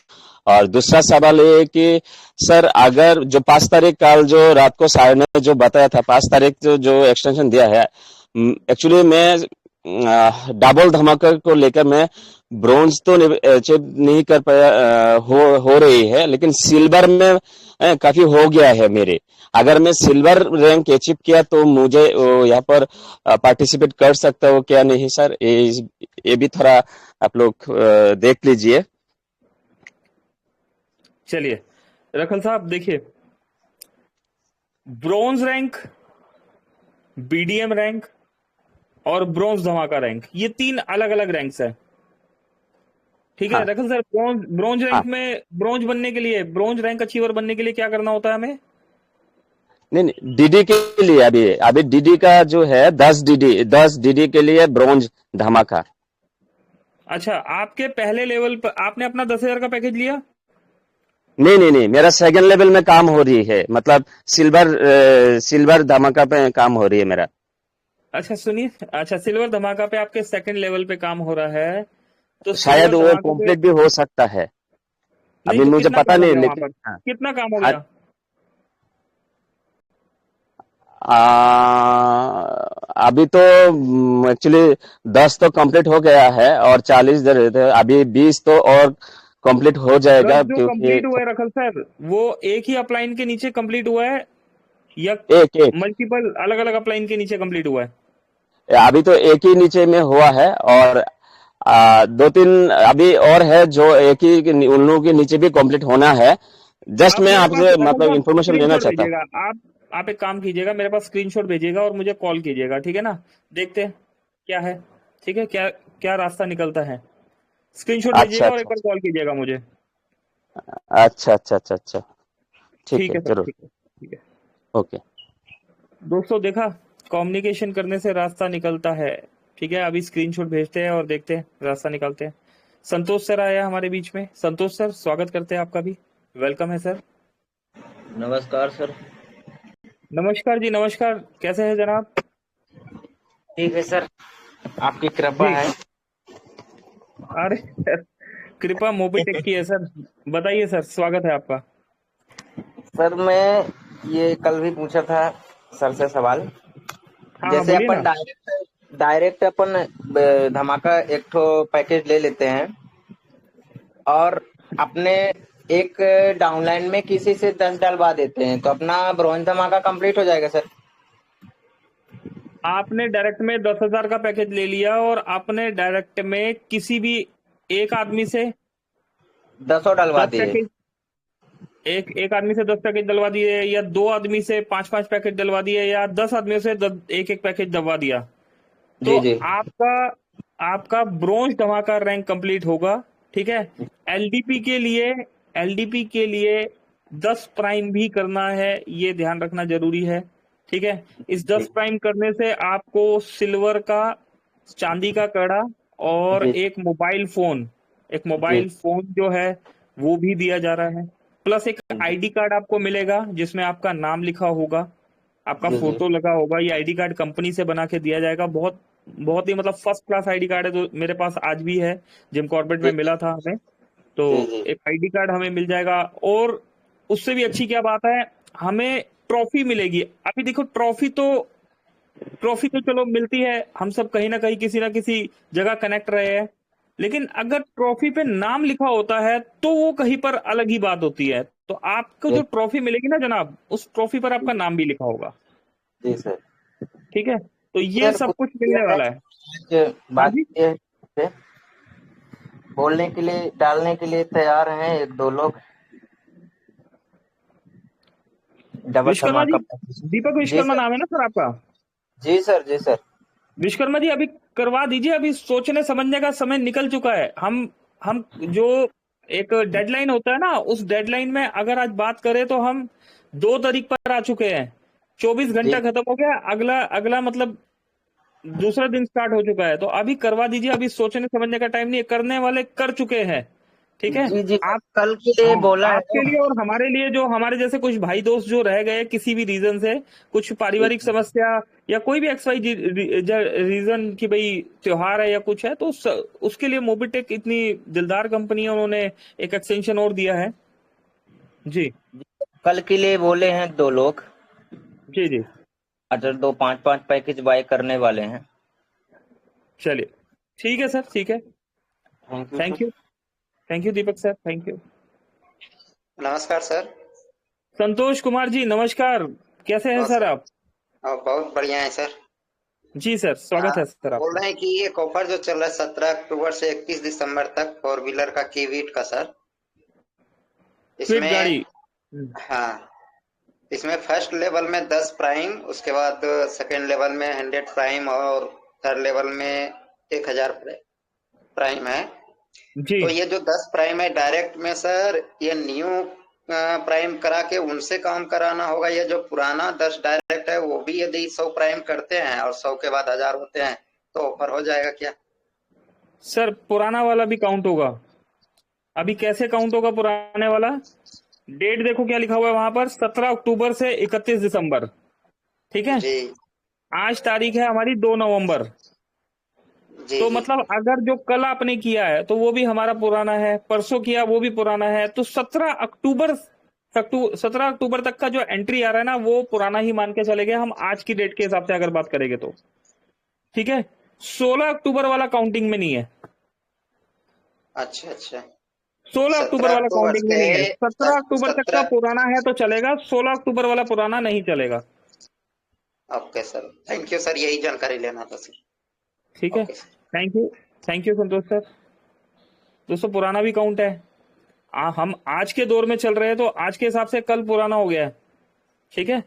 और दूसरा सवाल ये है कि सर अगर जो 5 तारीख कल जो रात को सारे ने जो बताया था, 5 तारीख जो एक्सटेंशन दिया है, एक्चुअली मैं डबल धमाका को लेकर मैं ब्रोंज तो अचीव नहीं कर पाया, हो रही है, लेकिन सिल्वर में काफी हो गया है मेरे। अगर मैं सिल्वर रैंक अचीव किया तो मुझे यहाँ पर पार्टिसिपेट कर सकता हूँ क्या नहीं सर, ये भी थोड़ा आप लोग देख लीजिए। चलिए रखल साहब, देखिए ब्रॉन्ज रैंक, बीडीएम रैंक और ब्रॉन्ज धमाका रैंक, ये 3 अलग अलग रैंक्स है। ठीक है हाँ, रखल सर, ब्रॉन्ज हाँ, रैंक में ब्रॉन्ज बनने के लिए, ब्रॉन्ज रैंक अचीवर बनने के लिए क्या करना होता है हमें? नहीं डीडी के लिए अभी डीडी का जो है 10 डीडी के लिए ब्रॉन्ज धमाका। अच्छा, आपके पहले लेवल पर आपने अपना 10,000 का पैकेज लिया? नहीं, मेरा सेकंड लेवल में काम हो रही है, मतलब सिल्वर धमाका पे काम हो रही है मेरा। अच्छा सुनिए, अच्छा सिल्वर धमाका पे आपके सेकंड लेवल पे काम हो रहा है, तो शायद सिल्वर वो धमाका पे कंप्लीट भी हो सकता है, नहीं, अभी तो मुझे कितना पता काम हो नहीं, गया वहां लेकिन पर, हाँ। कितना काम हो गया? अभी तो एक्चुअली 10 तो कंप्लीट हो गया है और 40 दे रहे थे, अभी 20 तो और कंप्लीट हो 10 जाएगा, जो क्योंकि कंप्लीट हुआ है रखल सर, वो एक ही अपलाइन के नीचे कंप्लीट हुआ है या एक एक मल्टीपल अलग अलग अपलाइन के नीचे कंप्लीट हुआ है? अभी तो एक ही नीचे में हुआ है, और 2-3 अभी और है जो एक ही उन लोगों के नीचे भी कंप्लीट होना है। जस्ट आप मैं मेरे पास आपसे रखल मतलब साहब इंफॉर्मेशन लेना स्क्रीनशॉट चाहता हूँ। भेजिएगा। आप एक काम कीजिएगा, मेरे पास स्क्रीनशॉट भेजिएगा और मुझे कॉल कीजिएगा, ठीक है ना? देखते हैं क्या है, ठीक है, क्या क्या रास्ता निकलता है। स्क्रीनशॉट अच्छा भेजिएगा और एक अच्छा बार कॉल कीजिएगा मुझे। अच्छा अच्छा अच्छा अच्छा, ठीक ठीक है है सर, जरूर। ठीक है, ठीक है। ओके। दोस्तों देखा, कम्युनिकेशन करने से रास्ता निकलता है। ठीक है, अभी स्क्रीनशॉट भेजते हैं और देखते हैं रास्ता निकालते हैं। संतोष सर आया हमारे बीच में। संतोष सर, स्वागत करते हैं आपका भी, वेलकम है सर। नमस्कार सर। नमस्कार जी, नमस्कार। कैसे हैं जनाब? ठीक है सर, आपकी कृपा जी। है। अरे सर, कृपा मोबीटेक की है सर। बताइए सर, स्वागत है आपका। सर मैं ये कल भी पूछा था सर से सवाल। हाँ जैसे बोलिए अपन ना। डायरेक्ट अपन धमाका एक ठो पैकेज ले लेते हैं और अपने एक डाउनलाइन में किसी से 10 डलवा देते हैं तो अपना ब्रॉन्ज धमाका कंप्लीट हो जाएगा सर। आपने डायरेक्ट में 10,000 का पैकेज ले लिया और आपने डायरेक्ट में किसी भी एक आदमी से 10 डलवा 10 दिए। पैकेज, एक आदमी से 10 पैकेज डलवा दिए, या 2 आदमी से 5-5 पैकेज डलवा दिए, या 10 आदमियों से एक पैकेज डलवा दिया, तो जी जी आपका ब्रोंज धमाका रैंक कंप्लीट होगा। ठीक है। एलडीपी के लिए 10 प्राइम भी करना है, ये ध्यान रखना जरूरी है। ठीक है। इस 10 प्राइम करने से आपको सिल्वर का, चांदी का कड़ा और जी एक मोबाइल फोन जो है वो भी दिया जा रहा है। प्लस एक आईडी कार्ड आपको मिलेगा जिसमें आपका नाम लिखा होगा, आपका जी जी फोटो लगा होगा। ये आईडी कार्ड कंपनी से बना के दिया जाएगा। बहुत बहुत ही मतलब फर्स्ट क्लास आईडी कार्ड है, जो मेरे पास आज भी है, जिम कॉर्बेट में मिला था हमें। तो जी जी एक आईडी कार्ड हमें मिल जाएगा, और उससे भी अच्छी क्या बात है, हमें ट्रॉफी मिलेगी। अभी देखो, ट्रॉफी तो चलो मिलती है, हम सब कहीं ना किसी जगह कनेक्ट रहे हैं, लेकिन अगर ट्रॉफी पे नाम लिखा होता है तो वो कहीं पर अलग ही बात होती है। तो आपको जो ट्रॉफी मिलेगी ना जनाब, उस ट्रॉफी पर आपका नाम भी लिखा होगा। जी सर। ठीक है। तो ये सर सब कुछ कुछ मिलने वाला है। आज हाँ बात जी। ये है, बोलने के लिए डालने के लिए तैयार हैं एक दो लोग। डबल विश्वकर्मा जी, धमाका। दीपक जी विश्वकर्मा सर। नाम है ना सर आपका? जी सर। जी सर। विश्वकर्मा जी, अभी करवा दीजिए। अभी सोचने समझने का समय निकल चुका है। हम जो एक डेडलाइन होता है ना, उस डेडलाइन में अगर आज बात करें तो हम 2 तारीख पर आ चुके हैं। 24 जी घंटा खत्म हो गया, अगला अगला मतलब दूसरा दिन स्टार्ट हो चुका है। तो अभी करवा दीजिए, अभी सोचने समझने का टाइम नहीं है, करने वाले कर चुके हैं। ठीक है। जी जी आप कल के लिए बोला है आपके लिए और हमारे लिए, जो हमारे जैसे कुछ भाई दोस्त जो रह गए किसी भी रीजन से, कुछ पारिवारिक समस्या या कोई भी एक्स वाई रीजन की भाई त्योहार है या कुछ है, तो उसके लिए मोबिटेक इतनी दिलदार कंपनी है, उन्होंने एक एक्सटेंशन और दिया है। जी कल के लिए बोले हैं 2 लोग। जी जी। अगर 2 5-5 पैकेज बाय करने वाले हैं। चलिए ठीक है सर, ठीक है। Thank you thank you Deepak sir, thank you. नमस्कार सर। संतोष कुमार जी, नमस्कार। कैसे हैं सर आप? बहुत बढ़िया है सर। जी सर, स्वागत है सर बोल आपका। रहे हैं कि ये ऑफर जो चल रहा है 17 अक्टूबर से 21 दिसंबर तक, 4 व्हीलर का कीवीट का सर, स्विफ्ट गाड़ी। इसमें हाँ, इसमें फर्स्ट लेवल में 10 प्राइम, उसके बाद सेकेंड लेवल में 100 प्राइम और थर्ड लेवल में 1000 प्राइम है। जी तो ये जो 10 प्राइम है डायरेक्ट में सर, ये न्यू प्राइम करा के उनसे काम कराना होगा? ये जो पुराना 10 डायरेक्ट है वो भी यदि 100 प्राइम करते हैं और 100 के बाद 1000 होते हैं तो ऑफर हो जाएगा क्या? सर, पुराना वाला भी काउंट होगा। अभी कैसे काउंट होगा पुराने वाला? डेट देखो क्या लिखा हुआ है वहां पर, 17 अक्टूबर से 31 दिसंबर। ठीक है। जी आज तारीख है हमारी 2 नवंबर। जी तो जी मतलब अगर जो कल आपने किया है तो वो भी हमारा पुराना है, परसों किया वो भी पुराना है, तो 17 अक्टूबर तक का जो एंट्री आ रहा है ना, वो पुराना ही मान के चले गए हम आज की डेट के हिसाब से अगर बात करेंगे तो। ठीक है। 16 अक्टूबर वाला काउंटिंग में नहीं है। अच्छा अच्छा। 16 अक्टूबर 17 वाला अक्टूबर काउंटिंग में नहीं है। से 17 अक्टूबर तक का 17। पुराना है तो चलेगा, 16 अक्टूबर वाला पुराना नहीं चलेगा। Okay sir, thank you sir, यही जानकारी लेना था सर। ठीक है। Okay sir. Thank you Santosh sir. दोस्तों, पुराना भी काउंट है। हम आज के दौर में चल रहे हैं तो आज के हिसाब से कल पुराना हो गया है। ठीक है।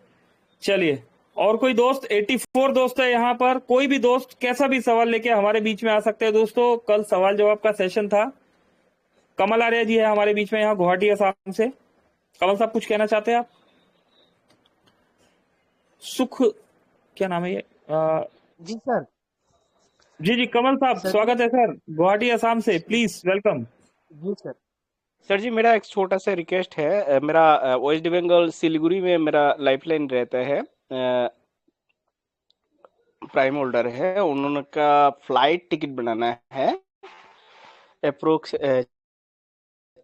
चलिए, और कोई दोस्त? 84 दोस्त है यहाँ पर। कोई भी दोस्त कैसा भी सवाल लेके हमारे बीच में आ सकते हैं दोस्तों। कल सवाल जवाब का सेशन था। कमल आर्य जी है हमारे बीच में यहाँ गुवाहाटी असम से। कमल साहब, कुछ कहना चाहते हैं आप? सुख, क्या नाम है ये? जी सर। जी जी कमल साहब, सर स्वागत है सर, गुवाहाटी असम से, प्लीज वेलकम। जी सर। सर जी मेरा एक छोटा सा रिक्वेस्ट है। मेरा वेस्ट बंगाल सिलीगुड़ी में मेरा लाइफलाइन रहता है, प्राइम होल्डर है। उन्होंने का फ्लाइट टिकट बनाना है अप्रोक्स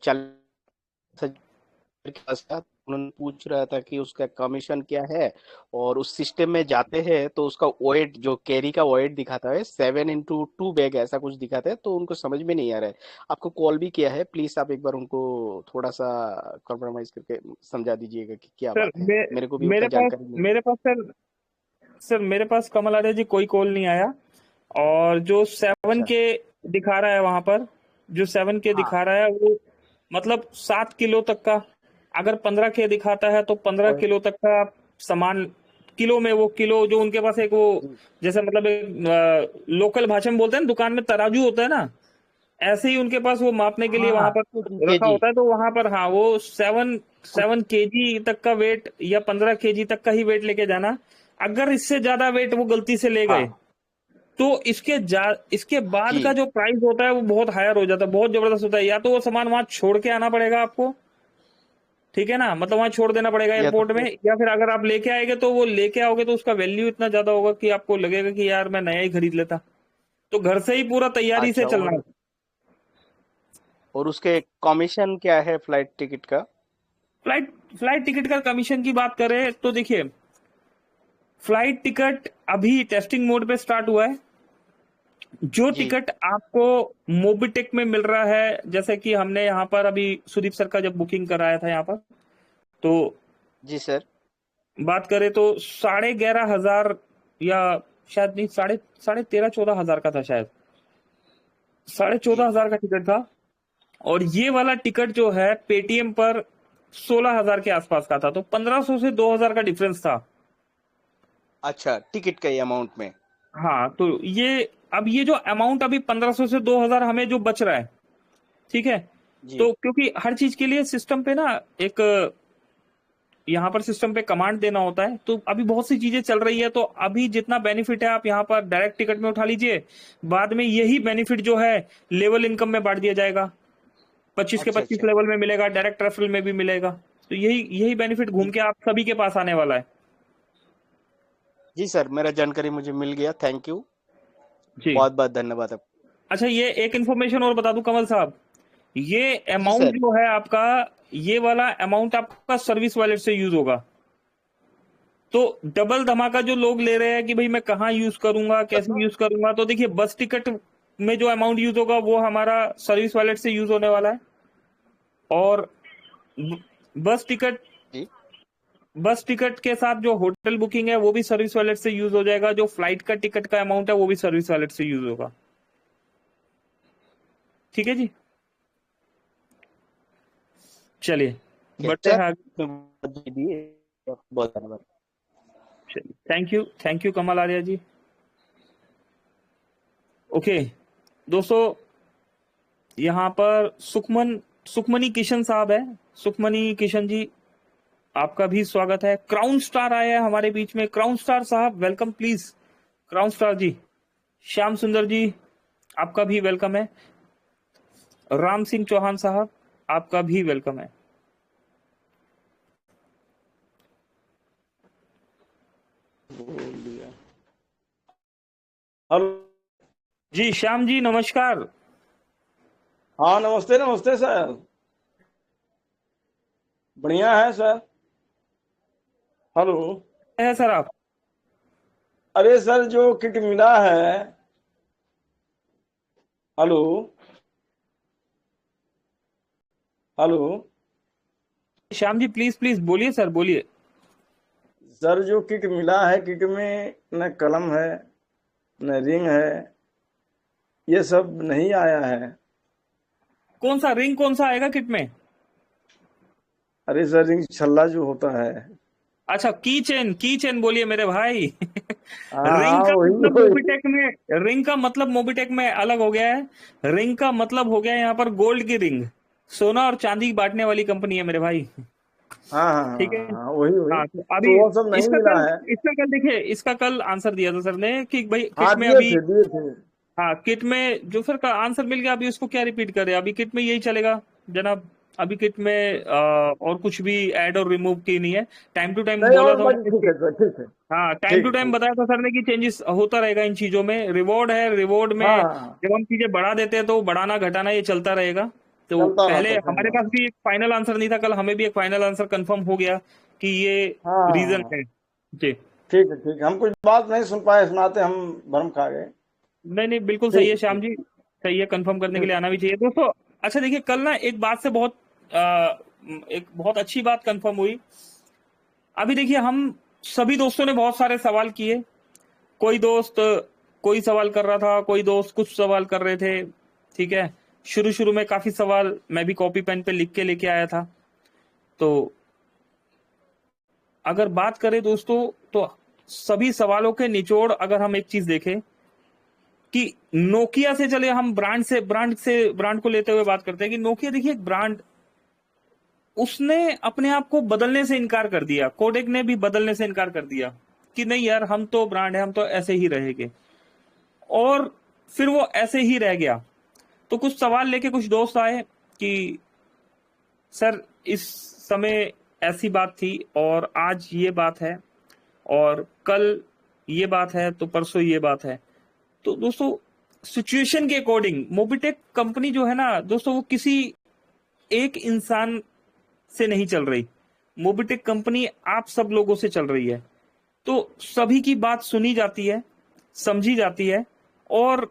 40,000 के आसपास। उन्होंने पूछ रहा था कि उसका कमीशन क्या है, और उस सिस्टम में जाते हैं तो उसका वेट जो कैरी का वेट दिखाता है 7x2 बैग ऐसा कुछ दिखाता है, तो उनको समझ में नहीं आ रहा है। आपको कॉल भी किया है, प्लीज आप एक बार उनको थोड़ा सा कॉम्प्रोमाइज करके समझा दीजिएगा कि क्या सर बात है। मेरे को भी उतना जानकारी नहीं है। मेरे पास सर मेरे पास कमल आर्य जी कोई कॉल नहीं आया। और जो 7 अच्छा। के दिखा रहा है वहां पर, जो 7 के हाँ। दिखा रहा है वो मतलब 7 किलो तक का, अगर 15 के दिखाता है तो 15 और किलो तक का सामान। किलो में वो किलो जो उनके पास एक वो, जी जैसे मतलब एक लोकल भाषा में बोलते हैं ना, दुकान में तराजू होता है ना, ऐसे ही उनके पास वो मापने के लिए हाँ वहां हाँ पर रखा केजी होता है। तो वहां पर हाँ, वो कुछ। 7 केजी तक का वेट या 15 केजी तक का ही वेट लेके जाना। अगर इससे ज्यादा वेट वो गलती से ले गए हाँ तो इसके बाद जी का जो प्राइस होता है वो बहुत हायर हो जाता है, बहुत जबरदस्त होता है। या तो वो सामान वहां छोड़ के आना पड़ेगा आपको, ठीक है ना, मतलब वहां छोड़ देना पड़ेगा या तो एयरपोर्ट में, फिर या फिर अगर आप लेके आएंगे तो वो लेके आओगे तो उसका वैल्यू इतना ज्यादा होगा कि आपको लगेगा कि यार मैं नया ही खरीद लेता। तो घर से ही पूरा तैयारी से अच्छा। चलना है। और उसके कमीशन क्या है फ्लाइट टिकट का? फ्लाइट फ्लाइट टिकट का कमीशन की बात करें तो देखिए, फ्लाइट टिकट अभी टेस्टिंग मोड पे स्टार्ट हुआ है। जो जी टिकट आपको मोबिटेक में मिल रहा है, जैसे कि हमने यहाँ पर अभी सुदीप सर का जब बुकिंग कराया था यहाँ पर, तो जी सर। बात करें तो 11,500 या शायद नहीं, साढ़े साढ़े 13-14 हजार का था शायद, साढ़े जी 14 हजार का टिकट था। और ये वाला टिकट जो है पेटीएम पर 16 हजार के आसपास का था, तो 1500 से 2 हजार का डिफरेंस था। अच्छा, टिकट का अमाउंट में। हाँ, तो ये अब ये जो अमाउंट अभी 1500 से 2 हजार हमें जो बच रहा है, ठीक है। जी तो क्योंकि हर चीज के लिए सिस्टम पे ना एक, यहाँ पर सिस्टम पे कमांड देना होता है, तो अभी बहुत सी चीजें चल रही है। तो अभी जितना बेनिफिट है आप यहाँ पर डायरेक्ट टिकट में उठा लीजिए, बाद में यही बेनिफिट जो है लेवल इनकम में बांट दिया जाएगा, 25 के अच्छा 25 अच्छा। लेवल में मिलेगा, डायरेक्ट रेफरल में भी मिलेगा। तो यही यही बेनिफिट घूम जी के आप सभी के पास आने वाला है। जी सर, मेरा जानकारी मुझे मिल गया। थैंक यू, जी। बहुत बहुत धन्यवाद आप। अच्छा, ये एक इन्फॉर्मेशन और बता दूं कमल साहब, ये जी अमाउंट सर। जो है आपका, ये वाला अमाउंट आपका सर्विस वॉलेट से यूज होगा। तो डबल धमाका जो लोग ले रहे हैं कि भाई मैं कहाँ यूज करूंगा, कैसे यूज करूंगा, तो देखिए बस टिकट में जो अमाउंट यूज होगा वो हमारा सर्विस वॉलेट से यूज होने वाला है। और ब- बस टिकट जी बस टिकट के साथ जो होटल बुकिंग है वो भी सर्विस वॉलेट से यूज हो जाएगा। जो फ्लाइट का टिकट का अमाउंट है वो भी सर्विस वॉलेट से यूज होगा। ठीक है जी, चलिए ठीक बढ़ते है हैं आगे। सर, बहुत धन्यवाद। चलिए, thank you Kamal Arya ji. Okay दोस्तों, यहाँ पर सुखमनी किशन साहब है। सुखमनी किशन जी, आपका भी स्वागत है। क्राउन स्टार आया है हमारे बीच में, क्राउन स्टार साहब वेलकम प्लीज। क्राउन स्टार जी, श्याम सुंदर जी, आपका भी वेलकम है। राम सिंह चौहान साहब, आपका भी वेलकम है। हेलो। जी श्याम जी नमस्कार। हाँ नमस्ते नमस्ते सर, बढ़िया है सर। हेलो। है सर आप? अरे सर जो किट मिला है। Hello hello. Shyam ji please please बोलिए सर, बोलिए। सर जो किट मिला है, किट में न कलम है न रिंग है, ये सब नहीं आया है। कौन सा रिंग, कौन सा आएगा किट में? अरे सर रिंग छल्ला जो होता है। अच्छा, की चेन बोलिए मेरे भाई। हाँ हाँ रिंग का वही मतलब वही। मोबिटेक में अलग हो गया है। रिंग का मतलब हो गया यहाँ पर गोल्ड की रिंग, सोना और चांदी बांटने वाली कंपनी है मेरे भाई। हाँ हाँ हाँ ठीक है। हाँ हाँ, वही वही। हाँ, तो अभी तो वो सब नहीं मिला है। इसका कल देखिए, इसका कल आंसर दिया था सर ने कि भाई हाँ किट में अभी दिए थे। हाँ, किट में जो सर का आंसर मिल गया, अभी उसको क्या रिपीट करें, अभी किट में यही चलेगा जनाब। अभी किट में और कुछ भी ऐड और रिमूव की नहीं है। टाइम टू टाइम नहीं बोला और था बस मैंने ठीक है सर, ठीक है, हाँ, टाइम ठीक टू है, टाइम ठीक। बताया था सर ने कि चेंजेस होता रहेगा इन चीजों में। रिवॉर्ड है, रिवॉर्ड में हाँ हाँ, जब हम चीजें बढ़ा देते हैं तो बढ़ाना घटाना ये चलता रहेगा। तो चलता पहले रहता, सही हमारे बात। पास भी एक फाइनल आंसर नहीं था, कल हमें भी एक फाइनल आंसर कंफर्म हो गया कि ये हाँ हाँ रीजन हाँ, है जी। ठीक है, ठीक है। हम कुछ बात नहीं सुन पाए, सुनाते हम भ्रम खा गए। नहीं नहीं, बिल्कुल सही ठीक है है, श्याम ठीक। जी, सही है। कंफर्म करने के ठीक। लिए आना भी चाहिए दोस्तों। अच्छा देखिए, कल ना एक बात से बहुत एक बहुत अच्छी बात कंफर्म हुई। अभी देखिए, हम सभी दोस्तों ने बहुत सारे सवाल किए। कोई दोस्त कोई सवाल कर रहा था, कोई दोस्त कुछ सवाल कर रहे थे, ठीक है। शुरू शुरू में काफी सवाल मैं भी कॉपी पेन पे लिख के लेके आया था। तो अगर बात करें दोस्तों, तो सभी सवालों के निचोड़ अगर हम एक चीज देखें कि नोकिया से, चले हम ब्रांड को लेते हुए बात करते हैं कि नोकिया देखिए एक ब्रांड, उसने अपने आप को बदलने से इनकार कर दिया। कोडेक ने भी बदलने से इनकार कर दिया कि नहीं यार, हम तो ब्रांड है, हम तो ऐसे ही रहेंगे, और फिर वो ऐसे ही रह गया। तो कुछ सवाल लेके कुछ दोस्त आए कि सर इस समय ऐसी बात थी और आज ये बात है, और कल ये बात है, तो परसों ये बात है। तो दोस्तों, सिचुएशन के अकॉर्डिंग मोबिटेक कंपनी जो है ना दोस्तों, वो किसी एक इंसान से नहीं चल रही। मोबिटेक कंपनी आप सब लोगों से चल रही है। तो सभी की बात सुनी जाती है, समझी जाती है, और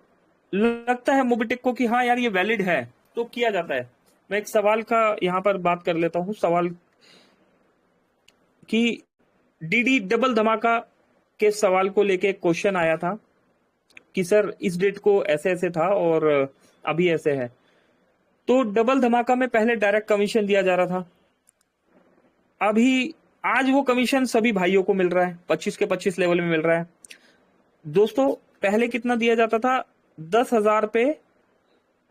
लगता है मोबिटेक को कि हाँ यार ये वैलिड है, तो किया जाता है। मैं एक सवाल का यहाँ पर बात कर लेता हूँ। सवाल कि डीडी डबल धमाका के सवाल को लेके एक क्वेश्चन आया था कि सर इस डेट को ऐसे ऐसे था और अभी ऐसे है। तो डबल धमाका में पहले डायरेक्ट कमीशन दिया जा रहा था। अभी आज वो कमीशन सभी भाइयों को मिल रहा है, 25 के 25 लेवल में मिल रहा है। दोस्तों, पहले कितना दिया जाता था? 10,000 पे,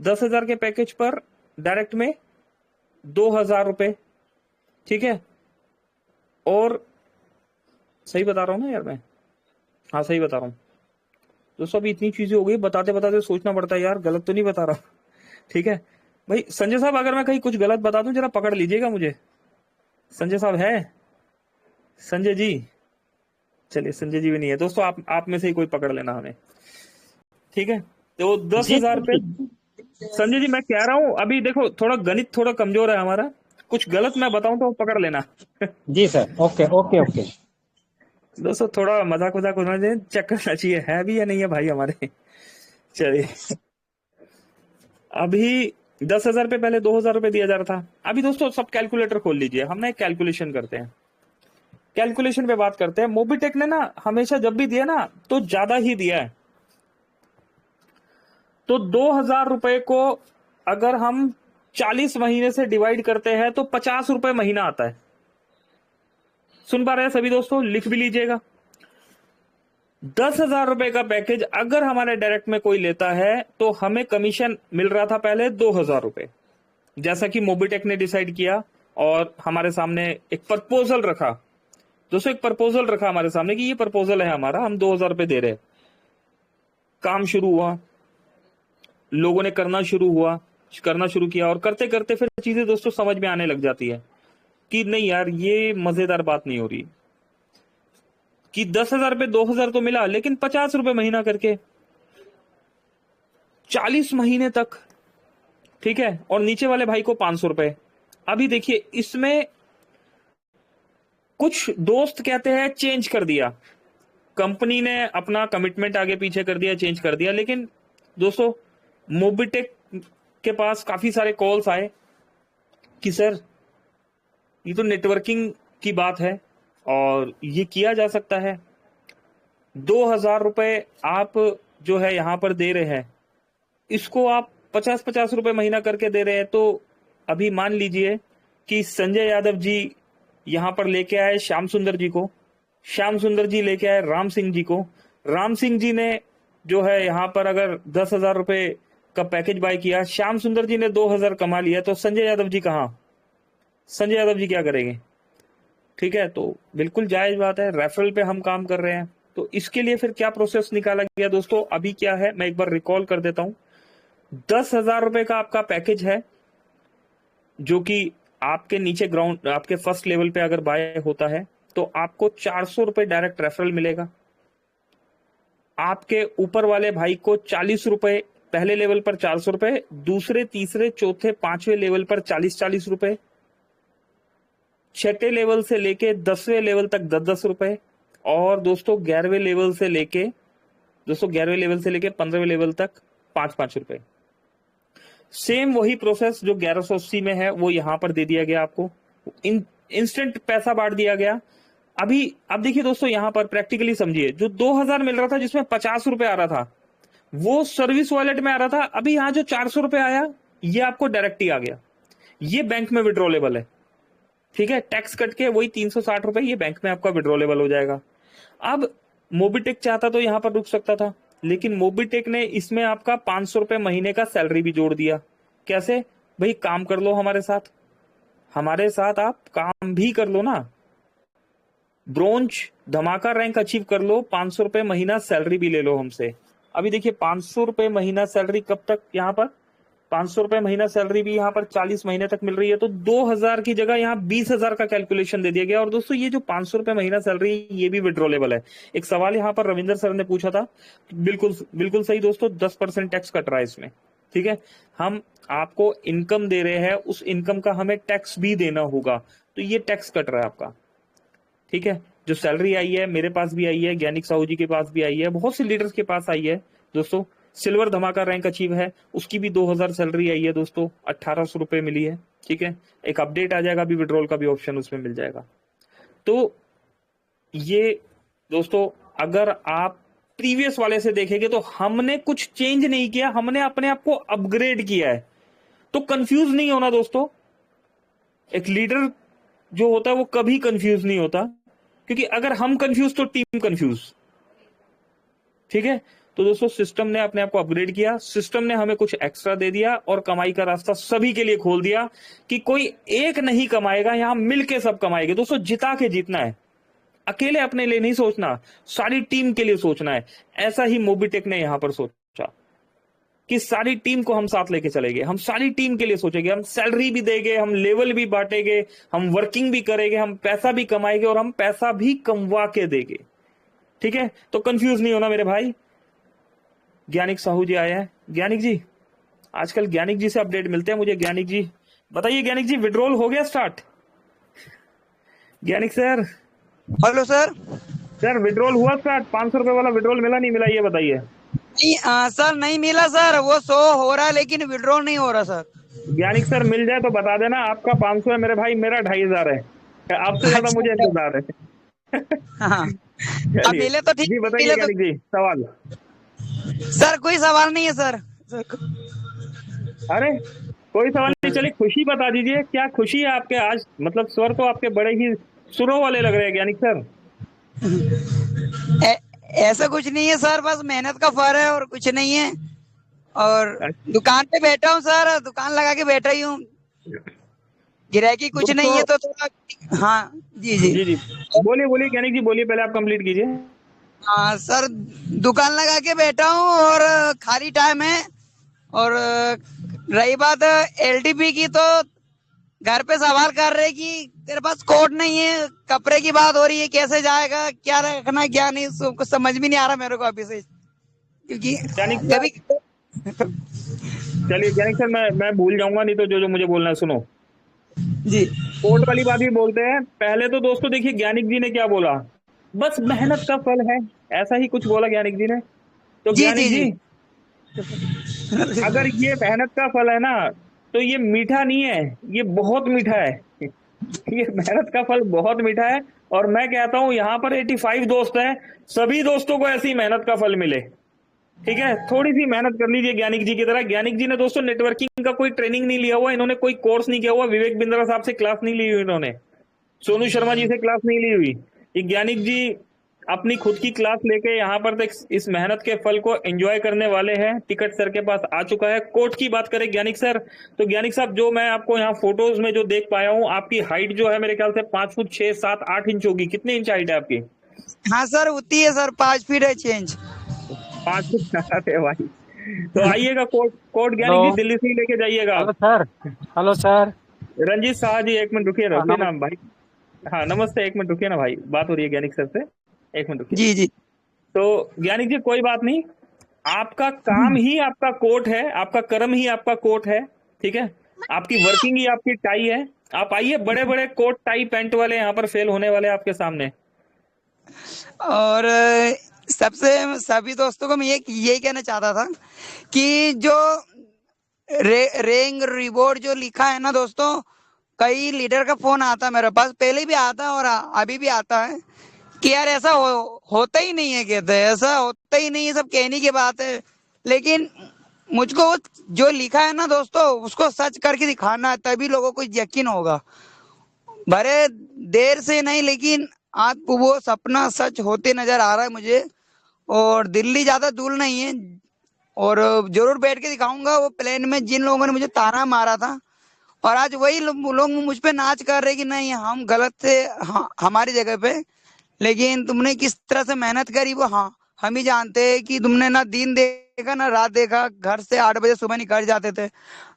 10,000 के पैकेज पर डायरेक्ट में 2,000 रुपए, ठीक है। और सही बता रहा हूं ना यार मैं? हाँ, सही बता रहा हूँ दोस्तों। अभी इतनी चीजें हो गई, बताते बताते सोचना पड़ता है यार, गलत तो नहीं बता रहा, ठीक है भाई। संजय साहब, अगर मैं कहीं कुछ गलत बता दूं जरा पकड़ लीजिएगा मुझे। संजय साहब है? संजय जी, चलिए संजय जी भी नहीं है दोस्तों, आप में से ही कोई पकड़ लेना हमें, ठीक है। तो 10,000 पे संजय जी, मैं कह रहा हूं अभी देखो, थोड़ा गणित थोड़ा कमजोर है हमारा, कुछ गलत मैं बताऊं तो पकड़ लेना। जी सर, ओके ओके ओके। दोस्तों, थोड़ा मजाक वजाक होना चाहिए, चेक करना चाहिए है भी या नहीं है भाई हमारे। चलिए, अभी 10,000 पे पहले 2,000 रुपए दिया जा रहा था। अभी दोस्तों सब कैलकुलेटर खोल लीजिए, हम ना एक कैलकुलेशन करते हैं, कैलकुलेशन पे बात करते हैं। मोबिटेक ने ना हमेशा जब भी दिया ना तो ज्यादा ही दिया है। तो 2,000 रुपए को अगर हम 40 महीने से डिवाइड करते हैं तो 50 रुपए महीना आता है। सुन पा रहे हैं सभी दोस्तों? लिख भी लीजिएगा। 10,000 रुपए का पैकेज अगर हमारे डायरेक्ट में कोई लेता है तो हमें कमीशन मिल रहा था पहले 2,000 रुपए, जैसा कि मोबिटेक ने डिसाइड किया और हमारे सामने एक प्रपोजल रखा। दोस्तों, एक प्रपोजल रखा हमारे सामने कि ये प्रपोजल है हमारा, हम 2,000 रुपए दे रहे हैं। काम शुरू हुआ, लोगों ने करना शुरू किया, और करते करते फिर चीजें दोस्तों समझ में आने लग जाती है कि नहीं यार, ये मजेदार बात नहीं हो रही कि 10,000 पे 2,000 तो मिला, लेकिन 50 रुपए महीना करके 40 महीने तक, ठीक है। और नीचे वाले भाई को 500 रुपए। अभी देखिए, इसमें कुछ दोस्त कहते हैं चेंज कर दिया, कंपनी ने अपना कमिटमेंट आगे पीछे कर दिया, चेंज कर दिया। लेकिन दोस्तों, मोबिटेक के पास काफी सारे कॉल्स आए कि सर ये तो नेटवर्किंग की बात है और ये किया जा सकता है। 2,000 रुपए आप जो है यहां पर दे रहे हैं, इसको आप 50-50 रुपए महीना करके दे रहे हैं। तो अभी मान लीजिए कि संजय यादव जी यहां पर लेके आए श्याम सुंदर जी को, श्याम सुंदर जी लेके आए राम सिंह जी को, राम सिंह जी ने जो है यहां पर अगर 10,000 रुपए का पैकेज बाय किया, श्याम सुंदर जी ने 2,000 कमा लिया, तो संजय यादव जी कहां? संजय यादव जी क्या करेंगे? ठीक है, तो बिल्कुल जायज बात है, रेफरल पे हम काम कर रहे हैं, तो इसके लिए फिर क्या प्रोसेस निकाला गया दोस्तों, अभी क्या है मैं एक बार रिकॉल कर देता हूं। 10,000 रुपए का आपका पैकेज है, जो कि आपके नीचे ग्राउंड, आपके फर्स्ट लेवल पे अगर बाय होता है तो आपको 400 रुपए डायरेक्ट रेफरल मिलेगा। आपके ऊपर वाले भाई को 40 रुपए पहले लेवल पर, 400 रुपए दूसरे, तीसरे, चौथे, पांचवें लेवल पर 40-40 रुपए, छठे लेवल से लेके 10वें लेवल तक 10-10 रुपए, और दोस्तों 11वें लेवल से लेके 15वें लेवल तक 5-5 रुपए। सेम वही प्रोसेस जो 1180 में है वो यहां पर दे दिया गया आपको, इंस्टेंट पैसा बांट दिया गया। अभी अब देखिए दोस्तों, यहां पर प्रैक्टिकली समझिए, जो 2000 मिल रहा था जिसमें 50 रुपए आ रहा था वो सर्विस वॉलेट में आ रहा था। अभी यहां जो 400 रुपए आया ये आपको डायरेक्ट ही आ गया, ये बैंक में विड्रॉलेबल है। ठीक है, टैक्स कट के वही 360 रुपए ये बैंक में आपका विड्रॉलेबल हो जाएगा। अब मोबीटेक चाहता तो यहां पर रुक सकता था, लेकिन मोबीटेक ने इसमें आपका 500 रुपए महीने का सैलरी भी जोड़ दिया। कैसे भाई, काम कर लो हमारे साथ आप काम भी कर लो ना, ब्रोंज धमाका रैंक अचीव कर लो, 500 रुपए महीना सैलरी भी ले लो हमसे। अभी देखिए 500 रुपए महीना सैलरी कब तक, यहाँ पर 500 रुपए महीना सैलरी भी यहाँ पर 40 महीने तक मिल रही है, तो 2000 की जगह यहाँ 20,000 का कैलकुलेशन दे दिया गया। और दोस्तों ये जो 500 रुपए महीना सैलरी ये भी विड्रॉलेबल है। एक सवाल यहाँ पर रविंदर सर ने पूछा था, बिल्कुल सही दोस्तों, 10% टैक्स कट रहा है इसमें। ठीक है, हम आपको इनकम दे रहे हैं, उस इनकम का हमें टैक्स भी देना होगा, तो ये टैक्स कट रहा है आपका। ठीक है, जो सैलरी आई है मेरे पास भी आई है, ज्ञानिक साहू जी के पास भी आई है, बहुत से लीडर्स के पास आई है दोस्तों। सिल्वर धमाका रैंक अचीव है, उसकी भी 2000 सैलरी आई है दोस्तों, 1800 रुपए मिली है। ठीक है, एक अपडेट आ जाएगा, अभी विड्रॉल का भी ऑप्शन उसमें मिल जाएगा। तो ये दोस्तों अगर आप प्रीवियस वाले से देखेंगे तो हमने कुछ चेंज नहीं किया, हमने अपने आप को अपग्रेड किया है। तो कंफ्यूज नहीं होना दोस्तों, एक लीडर जो होता है वो कभी कंफ्यूज नहीं होता, क्योंकि अगर हम कंफ्यूज तो टीम कंफ्यूज। ठीक है, तो दोस्तों सिस्टम ने अपने आप को अपग्रेड किया, सिस्टम ने हमें कुछ एक्स्ट्रा दे दिया और कमाई का रास्ता सभी के लिए खोल दिया कि कोई एक नहीं कमाएगा, यहां मिलके सब कमाएंगे। दोस्तों जिता के जीतना है, अकेले अपने लिए नहीं सोचना, सारी टीम के लिए सोचना है। ऐसा ही मोबीटेक ने यहां पर सोचा कि सारी टीम को हम साथ लेके चलेंगे, हम सारी टीम के लिए सोचेंगे, हम सैलरी भी देंगे, हम लेवल भी बांटेंगे, हम वर्किंग भी करेंगे, हम पैसा भी कमाएंगे और हम पैसा भी कमवा के देंगे। ठीक है, तो कंफ्यूज नहीं होना मेरे भाई। ज्ञानिक साहू जी आए हैं। ज्ञानिक जी, आजकल ज्ञानिक जी से अपडेट मिलते हैं मुझे। ज्ञानिक जी बताइए, ज्ञानिक जी विड्रॉल हो गया start? Gyanik sir, hello sir. Sir withdrawal हुआ स्टार्ट? 500 रुपए वाला विड्रॉल मिला नहीं मिला ये बताइए। नहीं सर, नहीं मिला सर, वो शो हो रहा है लेकिन विड्रॉल नहीं हो रहा सर। ज्ञानिक सर मिल जाए तो बता देना, आपका 500 है मेरे भाई, मेरा 2500 है, आपसे ज्यादा मुझे इंतजार है। हाँ, अब मिले तो ठीक। जी बताइए ज्ञानिक जी, सवाल। सर कोई सवाल नहीं है सर। अरे कोई सवाल नहीं, चलिए खुशी बता दीजिए, क्या खुशी है आपके आज? मतलब स्वर तो आपके बड़े ही सुरों वाले लग रहे हैं ज्ञानिक सर। ऐसा कुछ नहीं है सर, बस मेहनत का फल है और कुछ नहीं है। और दुकान पे बैठा हूँ सर, दुकान लगा के बैठा ही हूँ, गिराकी कुछ नहीं है तो थोड़ा। हाँ जी जी जी बोलिए ज्ञानिक जी, बोलिए, पहले आप कंप्लीट कीजिए। हाँ सर, दुकान लगा के बैठा हूँ और खाली टाइम है। और रही बात एलटीपी की, तो घर पे सवाल कर रहे कि तेरे पास कोड नहीं है, कपड़े की बात हो रही है, कैसे जाएगा, क्या रखना क्या नहीं, कुछ समझ भी नहीं आ रहा मेरे को अभी से, क्योंकि कभी। चलिए ज्ञानिक सर, मैं भूल जाऊंगा, नहीं तो जो मुझे बोलना है सुनो जी। कोड वाली बात भी बोलते हैं। पहले तो दोस्तों देखिए ज्ञानिक जी ने क्या बोला, बस मेहनत का फल है, ऐसा ही कुछ बोला ज्ञानिक जी ने। तो ज्ञानिक जी अगर ये मेहनत का फल है ना, तो ये मीठा नहीं है, ये बहुत मीठा है। ये मेहनत का फल बहुत मीठा है। और मैं कहता हूं यहाँ पर 85 दोस्त हैं, सभी दोस्तों को ऐसी मेहनत का फल मिले। ठीक है, थोड़ी सी मेहनत कर लीजिए ज्ञानिक जी की तरह। ज्ञानिक जी ने दोस्तों नेटवर्किंग का कोई ट्रेनिंग नहीं लिया हुआ, इन्होंने कोई कोर्स नहीं किया हुआ, विवेक बिंद्रा साहब से क्लास नहीं ली हुई, इन्होंने सोनू शर्मा जी से क्लास नहीं ली हुई। ये ज्ञानिक जी अपनी खुद की क्लास लेके यहाँ पर तक इस मेहनत के फल को एंजॉय करने वाले हैं। टिकट सर के पास आ चुका है। कोट की बात करें ज्ञानिक सर, तो ज्ञानिक साहब जो मैं आपको यहाँ फोटोज में जो देख पाया हूँ, आपकी हाइट जो है मेरे ख्याल से 5 फुट 6, 7, 8 इंच होगी। कितने इंच हाइट है आपकी? हाँ सर, उतनी है सर, 5 फीट है चेंज। 5 फीट। अरे भाई, तो आइएगा कोर्ट ज्ञानी जी, दिल्ली से ही लेके जाइएगा आप। Hello sir. Hello sir. Ranjit Shah ji, एक मिनट रुकिए ना भाई। हाँ नमस्ते, एक मिनट रुकिए ना भाई, बात हो रही है ज्ञानिक सर से, एक मिनट रुकिए। जी जी। तो ज्ञानिक जी कोई बात नहीं, आपका काम ही आपका कोर्ट है, आपका कर्म ही आपका कोर्ट है, ठीक है, आपकी वर्किंग ही आपकी टाई है। आप आइए, बड़े बड़े कोट टाई पैंट वाले यहाँ पर फेल होने वाले आपके सामने। और सभी दोस्तों को मैं यही कहना चाहता था कि जो रेंग रिवॉर्ड जो लिखा है ना दोस्तों, कई लीडर का फोन आता मेरे पास, पहले भी आता और अभी भी आता है कि यार ऐसा होता ही नहीं है, कहते हैं ऐसा होता ही नहीं है, सब कहने की बात है। लेकिन मुझको जो लिखा है ना दोस्तों, उसको सच करके दिखाना है, तभी लोगों को यकीन होगा। भले देर से नहीं, लेकिन आज वो सपना सच होते नजर आ रहा है मुझे। और दिल्ली ज्यादा दूर नहीं है, और जरूर बैठ के दिखाऊंगा वो प्लेन में जिन लोगों ने मुझे ताना मारा था, और आज वही लोग मुझ पे नाच कर रहे कि नहीं हम गलत थे, हमारी जगह पे। लेकिन तुमने किस तरह से मेहनत करी वो हम ही जानते हैं कि तुमने ना दिन देखा ना रात देखा। घर से 8 बजे सुबह निकल जाते थे,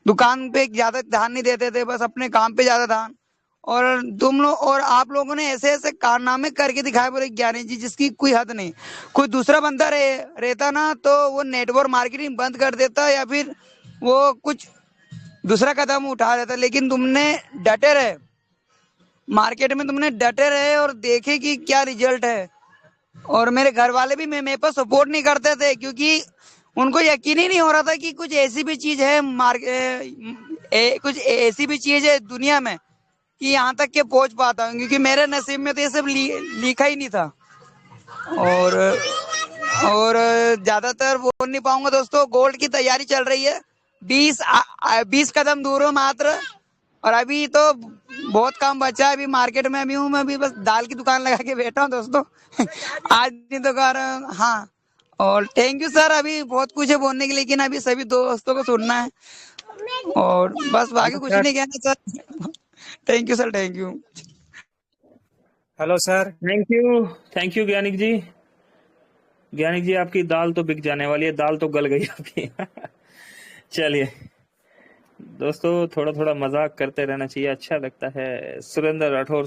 दुकान पे ज्यादा ध्यान नहीं देते थे, बस अपने काम पे ज्यादा ध्यान। और तुम लोग और आप लोगों ने ऐसे ऐसे कारनामे करके दिखाए बोले ज्ञानी जी, जिसकी कोई हद नहीं। कोई दूसरा बंदा रहता ना तो वो नेटवर्क मार्केटिंग बंद कर देता, या फिर वो कुछ दूसरा कदम उठा देता। लेकिन तुमने डटे रहे मार्केट में, तुमने डटे रहे और देखे कि क्या रिजल्ट है। और मेरे घर वाले भी मेरे पर सपोर्ट नहीं करते थे, क्योंकि उनको यकीन ही नहीं हो रहा था कि कुछ ऐसी भी चीज है कुछ ऐसी भी चीज है दुनिया में कि यहाँ तक के पहुंच पाता हूँ, क्योंकि मेरे नसीब में तो ये सब लिखा ही नहीं था। और ज्यादातर बोल नहीं पाऊंगा दोस्तों, गोल्ड की तैयारी चल रही है, 20 कदम दूर हो मात्र। और अभी तो बहुत काम बचा है, अभी मार्केट में अभी हूँ मैं, अभी बस दाल की दुकान लगा के बैठा हूँ दोस्तों। आज नहीं तो कर हाँ। और थैंक यू सर, अभी बहुत कुछ है बोलने के लिए, लेकिन अभी सभी दोस्तों को सुनना है, और बस बाकी कुछ नहीं कहना sir. Thank you sir, thank you. Hello sir. Thank you Gyanik ji. Gyanik ji आपकी दाल तो बिक जाने वाली है, दाल तो गल गई आपकी। चलिए दोस्तों, थोड़ा थोड़ा मजाक करते रहना चाहिए, अच्छा लगता है। सुरेंद्र राठौर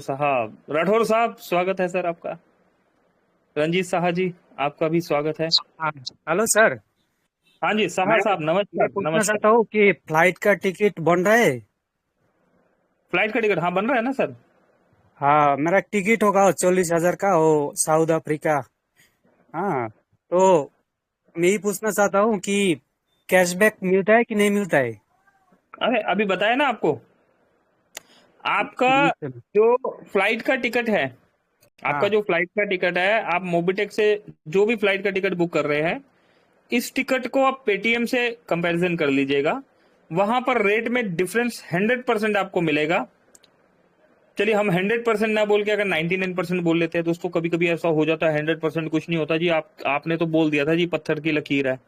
साहब स्वागत है सर आपका। रंजीत साहा जी आपका भी स्वागत है। Hello sir. हाँ जी साहा साहब, नमस्कार। पूछना चाहता हूँ कि फ्लाइट का टिकट बन रहा है? फ्लाइट का टिकट हाँ बन रहा है ना सर। हाँ, मेरा टिकट होगा 40,000 का, वो साउथ अफ्रीका। हाँ, तो मैं ही पूछना चाहता हूँ कि कैशबैक मिलता है कि नहीं मिलता है? अरे अभी बताया ना आपका जो फ्लाइट का टिकट है, आपका जो फ्लाइट का टिकट है, आप मोबिटेक से जो भी फ्लाइट का टिकट बुक कर रहे हैं, इस टिकट को आप पेटीएम से कंपैरिजन कर लीजिएगा, वहां पर रेट में डिफरेंस 100% आपको मिलेगा। चलिए हम 100% ना बोल के अगर 99% बोल लेते हैं दोस्तों, कभी कभी ऐसा हो जाता है। 100% कुछ नहीं होता जी, आपने तो बोल दिया था जी पत्थर की लकीर है,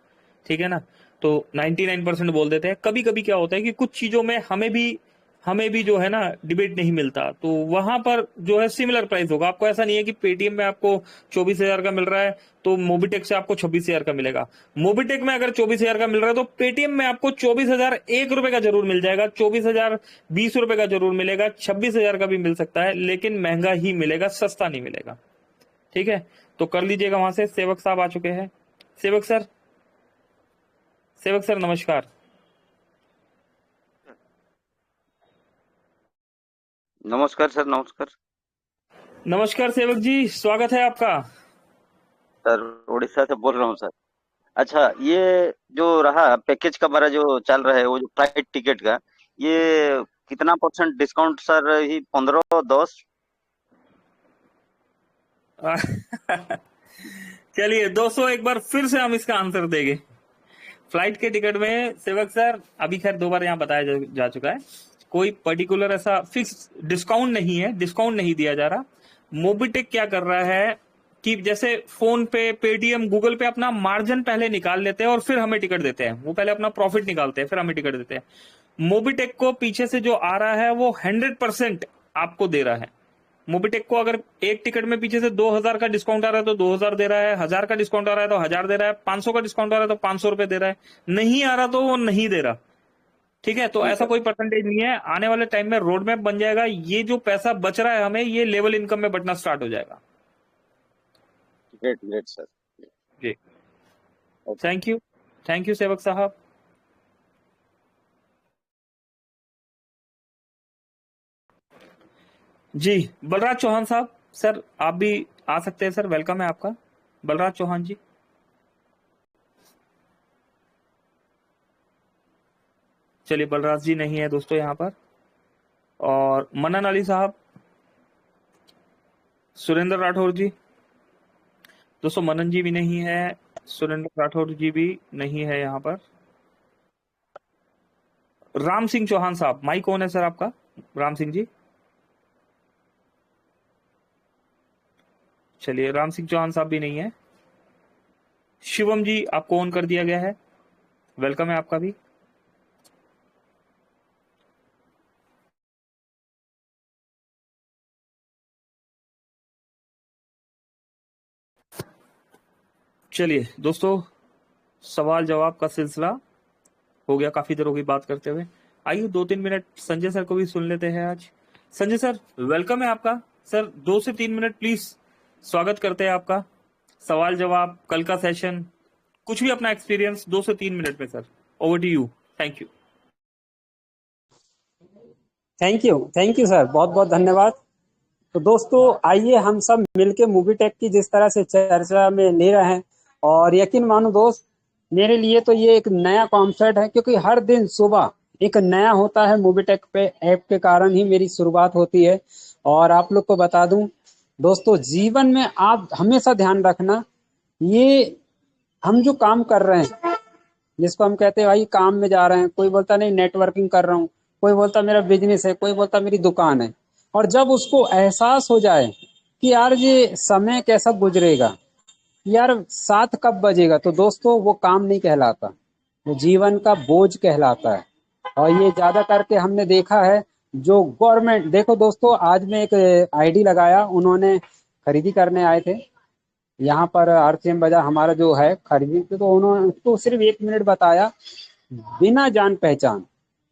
ठीक है ना, तो 99% बोल देते हैं। कभी कभी क्या होता है कि कुछ चीजों में हमें भी जो है ना डिबेट नहीं मिलता, तो वहां पर जो है सिमिलर प्राइस होगा। आपको ऐसा नहीं है कि पेटीएम में आपको 24,000 का मिल रहा है तो मोबिटेक से आपको 26,000 का मिलेगा। मोबिटेक में अगर 24,000 का मिल रहा है तो पेटीएम में आपको 24,001 रुपए का जरूर मिल जाएगा, 24,020 रुपए का जरूर मिलेगा, 26,000 का भी मिल सकता है, लेकिन महंगा ही मिलेगा, सस्ता नहीं मिलेगा। ठीक है, तो कर लीजिएगा। वहां से सेवक साहब आ चुके हैं। सेवक सर नमस्कार। नमस्कार सर। नमस्कार सेवक जी, स्वागत है आपका। सर उड़ीसा से बोल रहा हूँ सर। अच्छा, ये जो रहा पैकेज का हमारा जो चल रहा है, वो जो फ्लाइट टिकट का, ये कितना % डिस्काउंट सर? ही 15, 10? चलिए 200 एक बार फिर से हम इसका आंसर देंगे। फ्लाइट के टिकट में सेवक सर अभी खैर 2 बार यहाँ बताया जा चुका है, कोई पर्टिकुलर ऐसा फिक्स डिस्काउंट नहीं है, डिस्काउंट नहीं दिया जा रहा। मोबिटेक क्या कर रहा है कि जैसे फोन पे, पेटीएम, गूगल पे अपना मार्जिन पहले निकाल लेते हैं और फिर हमें टिकट देते हैं। वो पहले अपना प्रॉफिट निकालते हैं फिर हमें टिकट देते हैं। मोबिटेक को पीछे से जो आ रहा है वो 100% आपको दे रहा है। मोबिटेक को अगर एक टिकट में पीछे से 2000 का डिस्काउंट आ रहा है तो 2000 दे रहा है, 1000 का डिस्काउंट आ रहा है तो 1000 दे रहा है, 500 का डिस्काउंट आ रहा है तो 500 रुपए दे रहा है, नहीं आ रहा तो वो नहीं दे रहा। ठीक है, तो ऐसा कोई परसेंटेज नहीं है। आने वाले टाइम में रोड मैप बन जाएगा, ये जो पैसा बच रहा है हमें, ये लेवल इनकम में बटना स्टार्ट हो जाएगा। Great great sir. जी, थैंक यू सेवक साहब। जी, बलराज चौहान साहब, सर आप भी आ सकते हैं सर, वेलकम है आपका, बलराज चौहान जी। चलिए, बलराज जी नहीं है दोस्तों यहाँ पर। और मनन अली साहब, सुरेंद्र राठौर जी, दोस्तों मनन जी भी नहीं है, सुरेंद्र राठौर जी भी नहीं है यहाँ पर। राम सिंह चौहान साहब, माइक कौन है सर आपका, राम सिंह जी? चलिए, राम सिंह चौहान साहब भी नहीं है। शिवम जी, आपको ऑन कर दिया गया है, वेलकम है आपका भी। चलिए दोस्तों, सवाल जवाब का सिलसिला हो गया, काफी देर हो गई बात करते हुए। आइए 2-3 मिनट संजय सर को भी सुन लेते हैं आज। संजय सर, वेलकम है आपका सर, 2 से 3 मिनट प्लीज स्वागत करते हैं आपका। सवाल जवाब, कल का सेशन, कुछ भी अपना एक्सपीरियंस 2 से 3 मिनट में sir, over to you. Thank you sir, बहुत बहुत धन्यवाद। तो दोस्तों आइए हम सब मिलके मोबिटेक की जिस तरह से चर्चा में ले रहे हैं, और यकीन मानो दोस्त, मेरे लिए तो ये एक नया कॉन्सेप्ट है, क्योंकि हर दिन सुबह एक नया होता है। मोबिटेक पे ऐप के कारण ही मेरी शुरुआत होती है। और आप लोग को बता दूं दोस्तों, जीवन में आप हमेशा ध्यान रखना, ये हम जो काम कर रहे हैं, जिसको हम कहते हैं भाई काम में जा रहे हैं, कोई बोलता नहीं नेटवर्किंग कर रहा हूँ, कोई बोलता मेरा बिजनेस है, कोई बोलता मेरी दुकान है। और जब उसको एहसास हो जाए कि यार ये समय कैसा गुजरेगा, यार 7 कब बजेगा, तो दोस्तों वो काम नहीं कहलाता, वो जीवन का बोझ कहलाता है। और ये ज्यादा करके हमने देखा है, जो गवर्नमेंट, देखो दोस्तों, आज मैं एक आईडी लगाया, उन्होंने खरीदी करने आए थे यहाँ पर आरसीएम बाजार हमारा जो है खरीदी, तो उन्होंने उसको सिर्फ 1 मिनट बताया, बिना जान पहचान।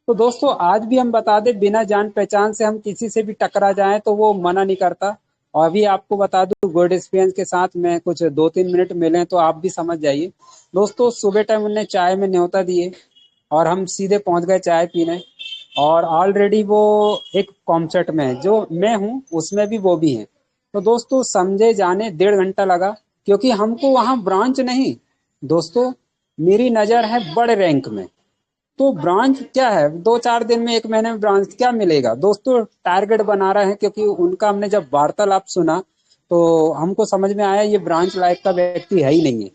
तो दोस्तों आज भी हम बता दें, बिना जान पहचान से हम किसी से भी टकरा जाएं तो वो मना नहीं करता। और अभी आपको बता दूं, गुड एक्सपीरियंस के साथ मैं कुछ 2-3 मिनट मिले तो आप भी समझ जाइए। दोस्तों सुबह टाइम उन्होंने चाय में न्योता दिए और हम सीधे पहुंच गए चाय पीने, और ऑलरेडी वो एक कॉन्सर्ट में है, जो मैं हूँ उसमें भी वो भी है। तो दोस्तों समझे जाने 1.5 घंटा लगा, क्योंकि हमको वहाँ ब्रांच नहीं, दोस्तों मेरी नज़र है बड़े रैंक में। तो ब्रांच क्या है, 2-4 दिन में, 1 महीने में ब्रांच क्या मिलेगा दोस्तों। टारगेट बना रहे हैं, क्योंकि उनका हमने जब वार्तालाप सुना तो हमको समझ में आया ये ब्रांच लायक का व्यक्ति है ही नहीं है,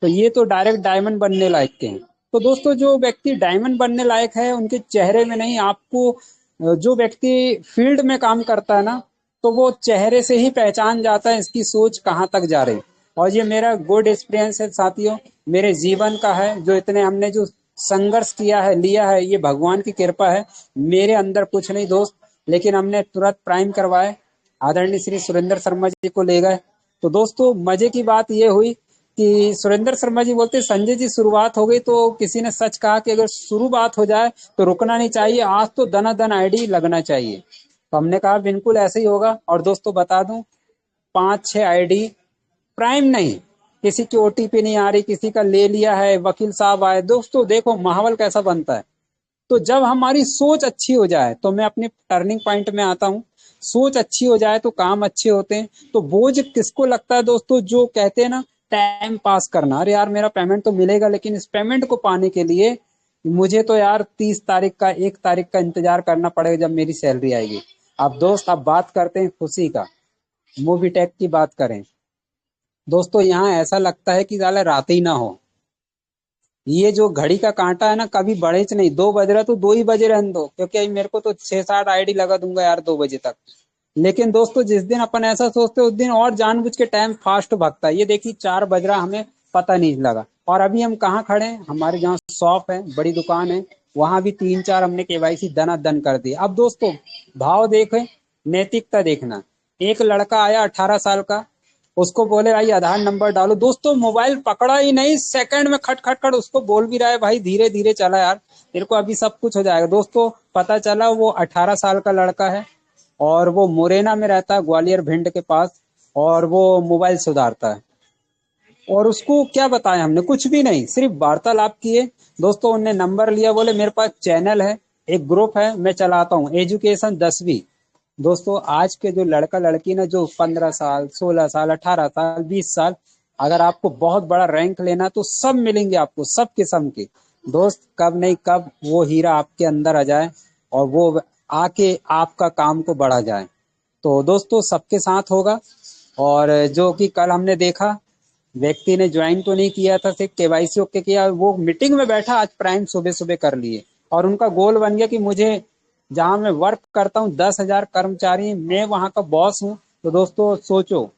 तो ये तो डायरेक्ट डायमंड बनने लायक के हैं। तो दोस्तों जो व्यक्ति डायमंड बनने लायक है, उनके चेहरे में नहीं, आपको जो व्यक्ति फील्ड में काम करता है ना, तो वो चेहरे से ही पहचान जाता है इसकी सोच कहाँ तक जा रही। और ये मेरा गुड एक्सपीरियंस है साथियों, मेरे जीवन का है, जो इतने हमने जो संघर्ष किया है, लिया है, ये भगवान की कृपा है। मेरे अंदर कुछ नहीं दोस्त, लेकिन हमने तुरंत प्राइम करवाए, आदरणीय श्री सुरेंद्र शर्मा जी को ले गए। तो दोस्तों मजे की बात ये हुई कि सुरेंद्र शर्मा जी बोलते, संजय जी शुरुआत हो गई, तो किसी ने सच कहा कि अगर शुरुआत हो जाए तो रुकना नहीं चाहिए, आज तो दनादन आईडी लगना चाहिए। तो हमने कहा बिल्कुल ऐसे ही होगा। और दोस्तों बता दूं, 5-6 आईडी प्राइम नहीं, किसी की ओटीपी नहीं आ रही, किसी का ले लिया है, वकील साहब आए। दोस्तों देखो माहौल कैसा बनता है। तो जब हमारी सोच अच्छी हो जाए, तो मैं अपने टर्निंग पॉइंट में आता हूँ, सोच अच्छी हो जाए तो काम अच्छे होते हैं। तो बोझ किसको लगता है दोस्तों, जो कहते हैं ना टाइम पास करना, अरे यार मेरा पेमेंट तो मिलेगा, लेकिन इस पेमेंट को पाने के लिए मुझे तो यार 30 तारीख का, 1 तारीख का इंतजार करना पड़ेगा जब मेरी सैलरी आएगी। अब दोस्त अब बात करते हैं खुशी का, मोबिटेक की बात करें दोस्तों, यहाँ ऐसा लगता है कि साला रात ही ना हो। ये जो घड़ी का कांटा है ना, कभी बढ़े नहीं, 2 बज रहा तो 2 ही बजे रहने दो, क्योंकि मेरे को तो 6-7 आईडी लगा दूंगा यार 2 बजे तक। लेकिन दोस्तों जिस दिन अपन ऐसा सोचते उस दिन और जानबूझ के टाइम फास्ट भागता है। ये देखिए 4 बज रहा, हमें पता नहीं लगा। और अभी हम कहाँ खड़े हैं, हमारे जहाँ शॉप है, बड़ी दुकान है, वहां भी 3-4 हमने केवाईसी दना दन कर दी। अब दोस्तों भाव देखें, नैतिकता देखना, एक लड़का आया 18 साल का, उसको बोले भाई आधार नंबर डालो। दोस्तों मोबाइल पकड़ा ही नहीं, सेकंड में खट खट खट उसको बोल भी रहा है भाई धीरे धीरे चला यार, तेरे को अभी सब कुछ हो जाएगा। दोस्तों पता चला वो 18 साल का लड़का है और वो मुरैना में रहता है, ग्वालियर भिंड के पास, और वो मोबाइल सुधारता है। और उसको क्या बताया हमने, कुछ भी नहीं, सिर्फ वार्तालाप किए। दोस्तों उनने नंबर लिया, बोले मेरे पास चैनल है, एक ग्रुप है, मैं चलाता हूँ, एजुकेशन 10वीं। दोस्तों आज के जो लड़का लड़की ना, जो 15 साल 16 साल 18 साल 20 साल, अगर आपको बहुत बड़ा रैंक लेना तो सब मिलेंगे आपको, सब किस्म के दोस्त। कब नहीं कब वो हीरा आपके अंदर आ जाए और वो आके आपका काम को बढ़ा जाए। तो दोस्तों सबके साथ होगा। और जो कि कल हमने देखा, व्यक्ति ने ज्वाइन तो नहीं किया था, सिर्फ केवाईसी ओके किया, वो मीटिंग में बैठा, आज प्राइम सुबह सुबह कर लिए और उनका गोल बन गया कि मुझे जहां मैं वर्क करता हूँ 10,000 कर्मचारी, मैं वहां का बॉस हूँ। तो दोस्तों सोचो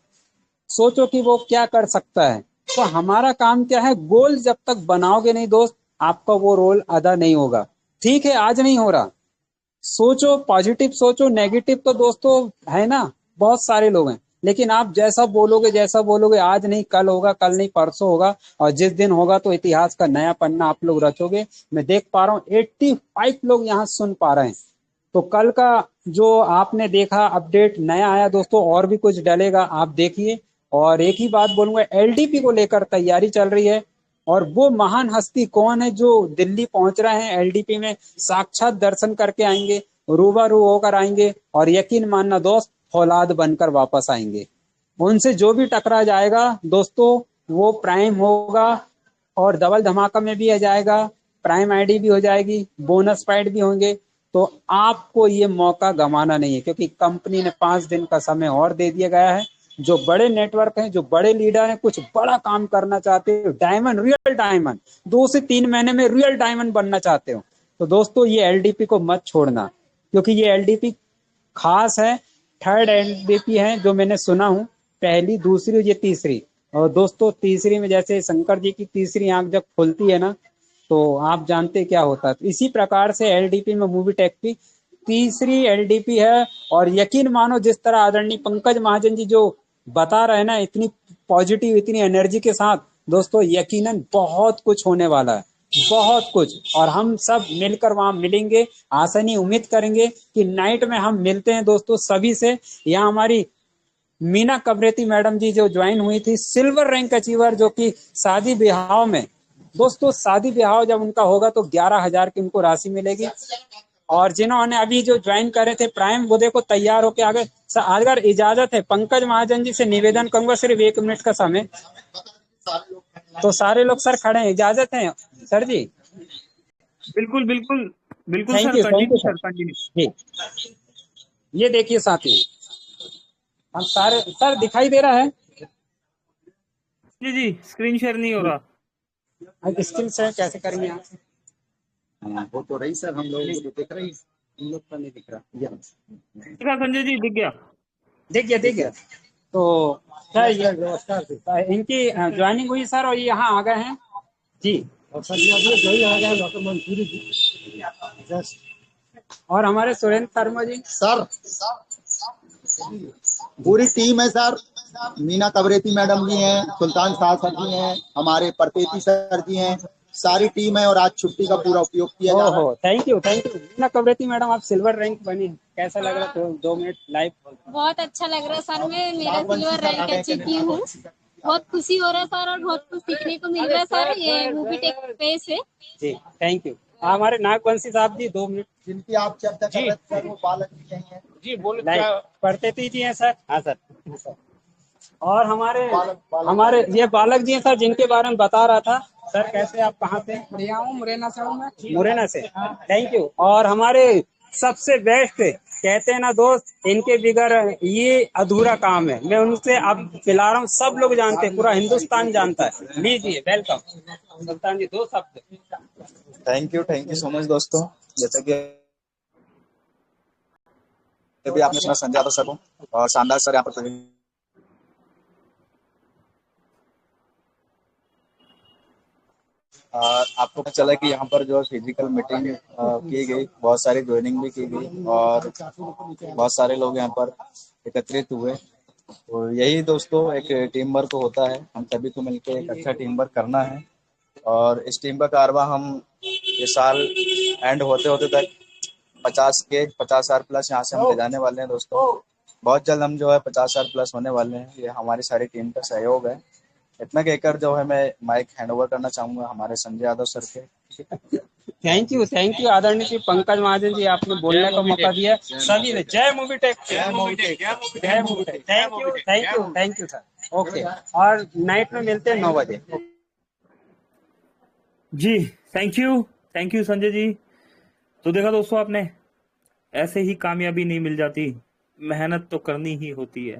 सोचो कि वो क्या कर सकता है। तो हमारा काम क्या है, गोल जब तक बनाओगे नहीं दोस्त, आपका वो रोल अदा नहीं होगा। ठीक है आज नहीं हो रहा, सोचो पॉजिटिव सोचो, नेगेटिव तो दोस्तों है ना, बहुत सारे लोग हैं, लेकिन आप जैसा बोलोगे आज नहीं कल होगा, कल नहीं परसों होगा, और जिस दिन होगा तो इतिहास का नया पन्ना आप लोग रचोगे। मैं देख पा रहा हूँ 85 लोग यहाँ सुन पा रहे हैं। तो कल का जो आपने देखा अपडेट नया आया दोस्तों, और भी कुछ डलेगा आप देखिए। और एक ही बात बोलूंगा, एलडीपी को लेकर तैयारी चल रही है, और वो महान हस्ती कौन है जो दिल्ली पहुंच रहे हैं एलडीपी में, साक्षात दर्शन करके आएंगे, रूबरू होकर आएंगे, और यकीन मानना दोस्त फौलाद बनकर वापस आएंगे। उनसे जो भी टकरा जाएगा दोस्तों वो प्राइम होगा, और डबल धमाका में भी आ जाएगा, प्राइम आईडी भी हो जाएगी, बोनस पॉइंट भी होंगे। तो आपको ये मौका गंवाना नहीं है, क्योंकि कंपनी ने 5 दिन का समय और दे दिया गया है। जो बड़े नेटवर्क हैं, जो बड़े लीडर हैं, कुछ बड़ा काम करना चाहते हो, डायमंड, रियल डायमंड, 2 से 3 महीने में रियल डायमंड बनना चाहते हो, तो दोस्तों ये एलडीपी को मत छोड़ना, क्योंकि ये एलडीपी खास है। थर्ड एलडीपी है जो मैंने सुना हूँ, पहली दूसरी ये तीसरी। और दोस्तों तीसरी में जैसे शंकर जी की तीसरी आंख जब खुलती है ना, तो आप जानते क्या होता है। तो इसी प्रकार से एलडीपी में मूवी टेक की तीसरी एलडीपी है। और यकीन मानो जिस तरह आदरणीय पंकज महाजन जी जो बता रहे हैं ना, इतनी पॉजिटिव इतनी एनर्जी के साथ, दोस्तों यकीनन बहुत कुछ होने वाला है, बहुत कुछ। और हम सब मिलकर वहां मिलेंगे, आशा नहीं उम्मीद करेंगे कि नाइट में हम मिलते हैं दोस्तों सभी से। यहाँ हमारी मीना कबरेती मैडम जी जो ज्वाइन हुई थी, सिल्वर रैंक अचीवर, जो कि शादी ब्याह में दोस्तों, शादी ब्याह जब उनका होगा तो 11,000 की उनको राशि मिलेगी। और जिन्होंने अभी जो ज्वाइन करे थे प्राइम, वो देखो तैयार होके आ गए। अगर इजाजत है पंकज महाजन जी से निवेदन करूंगा, सिर्फ 1 मिनट का समय, तो सारे लोग सर खड़े हैं, इजाजत है सर जी? बिल्कुल बिल्कुल बिल्कुल thank sir, you continue sir. Sir, continue. जी ये देखिए साथी, हम सारे सर दिखाई दे रहा है? जी जी, स्क्रीन शेयर नहीं हो रहा। अब स्क्रीन शेयर कैसे करेंगे आप? वो तो रही सर, हम लोग को दिख रही, इन लोग का नहीं दिख रहा। दिखा संजय जी, दिख गया? दिख गया। तो सर ये व्यवस्था इनकी ज्वाइनिंग हुई सर, और ये यहाँ आ गए हैं जी। और सर ये अभी जो ही आ गए डॉक्टर मंसूरी जी, और हमारे सुरेंद्र शर्मा जी सर, पूरी टीम है सर। मीना कबरेती मैडम जी हैं, सुल्तान शाह सर जी हैं, हमारे परतेती सर जी हैं, सारी टीम है। और आज छुट्टी का पूरा उपयोग किया जा रहा है। थैंक यू मीना कबरेती मैडम, आप सिल्वर रैंक बनी, कैसा लग रहा था 2 मिनट लाइव? बहुत अच्छा लग रहा है सर, मैं मेरा सिल्वर रैंक अचीव की हूँ, बहुत खुशी हो रहा है सर, और बहुत कुछ सीखने को मिल रहा है सर ये मूवी टेक पे से। जी थैंक यू। हमारे नागवंशी साहब जी 2 मिनट, जिनकी आप चर्चा कर रहे थे सर, वो बालक जी हैं जी, बोलो परतेती जी हैं सर? हाँ सर। और हमारे ये बालक जी हैं सर, जिनके बारे में बता रहा था सर। कैसे आप कहाँ से? मुरैना से हूँ मैं। मुरैना से, थैंक यू। और हमारे सबसे बेस्ट कहते हैं ना दोस्त, इनके बिगर ये अधूरा काम है, मैं उनसे अब पिला रहा हूँ, सब लोग जानते हैं, पूरा हिंदुस्तान जानता है। लीजिए वेलकम सुल्तान जी, 2 शब्द। थैंक यू सो मच दोस्तों। जैसे कि अभी आपने सुना संजय यादव सर को, और शानदार सर यहाँ पर आपको पता चला कि यहाँ पर जो फिजिकल मीटिंग की गई, बहुत सारी ज्वाइनिंग भी की गई, और बहुत सारे लोग यहाँ पर एकत्रित हुए। तो यही दोस्तों एक टीम वर्क होता है, हम सभी को मिलकर एक अच्छा टीम वर्क करना है। और इस टीम का कारवा हम ये साल एंड होते होते तक 50,000 प्लस यहाँ से हम ले जाने वाले हैं दोस्तों। बहुत जल्द हम जो है 50,000 प्लस होने वाले हैं। ये हमारी सारी टीम का सहयोग है। इतना कहकर जो है मैं माइक हैंडओवर करना चाहूंगा हमारे संजय यादव सर के। थैंक यू आदरणीय श्री पंकज महाजन जी, आपने बोलने का मौका दिया। सभी ने जय मूवी टेक, जय मूवी टेक, जय movie tech. Thank you sir. Okay, और नाइट में मिलते हैं 9 बजे। जी थैंक यू संजय जी। तो देखा दोस्तों आपने, ऐसे ही कामयाबी नहीं मिल जाती, मेहनत तो करनी ही होती है।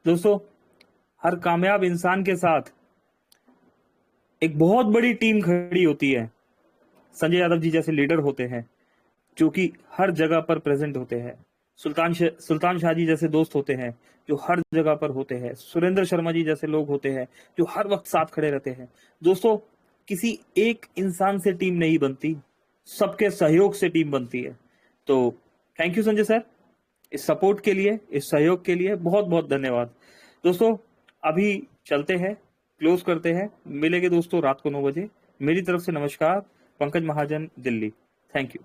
दोस्तों, हर कामयाब इंसान के साथ एक बहुत बड़ी टीम खड़ी होती है। संजय यादव जी जैसे लीडर होते हैं जो कि हर जगह पर प्रेजेंट होते हैं। सुल्तान शाह जी जैसे दोस्त होते हैं जो हर जगह पर होते हैं। सुरेंद्र शर्मा जी जैसे लोग होते हैं जो हर वक्त साथ खड़े रहते हैं। दोस्तों, किसी एक इंसान से टीम नहीं बनती, सबके सहयोग से टीम बनती है। तो थैंक यू संजय सर, इस सपोर्ट के लिए, इस सहयोग के लिए बहुत बहुत धन्यवाद। दोस्तों, अभी चलते हैं, क्लोज करते हैं। मिलेंगे दोस्तों रात को 9 बजे। मेरी तरफ से नमस्कार। पंकज महाजन, दिल्ली। Thank you.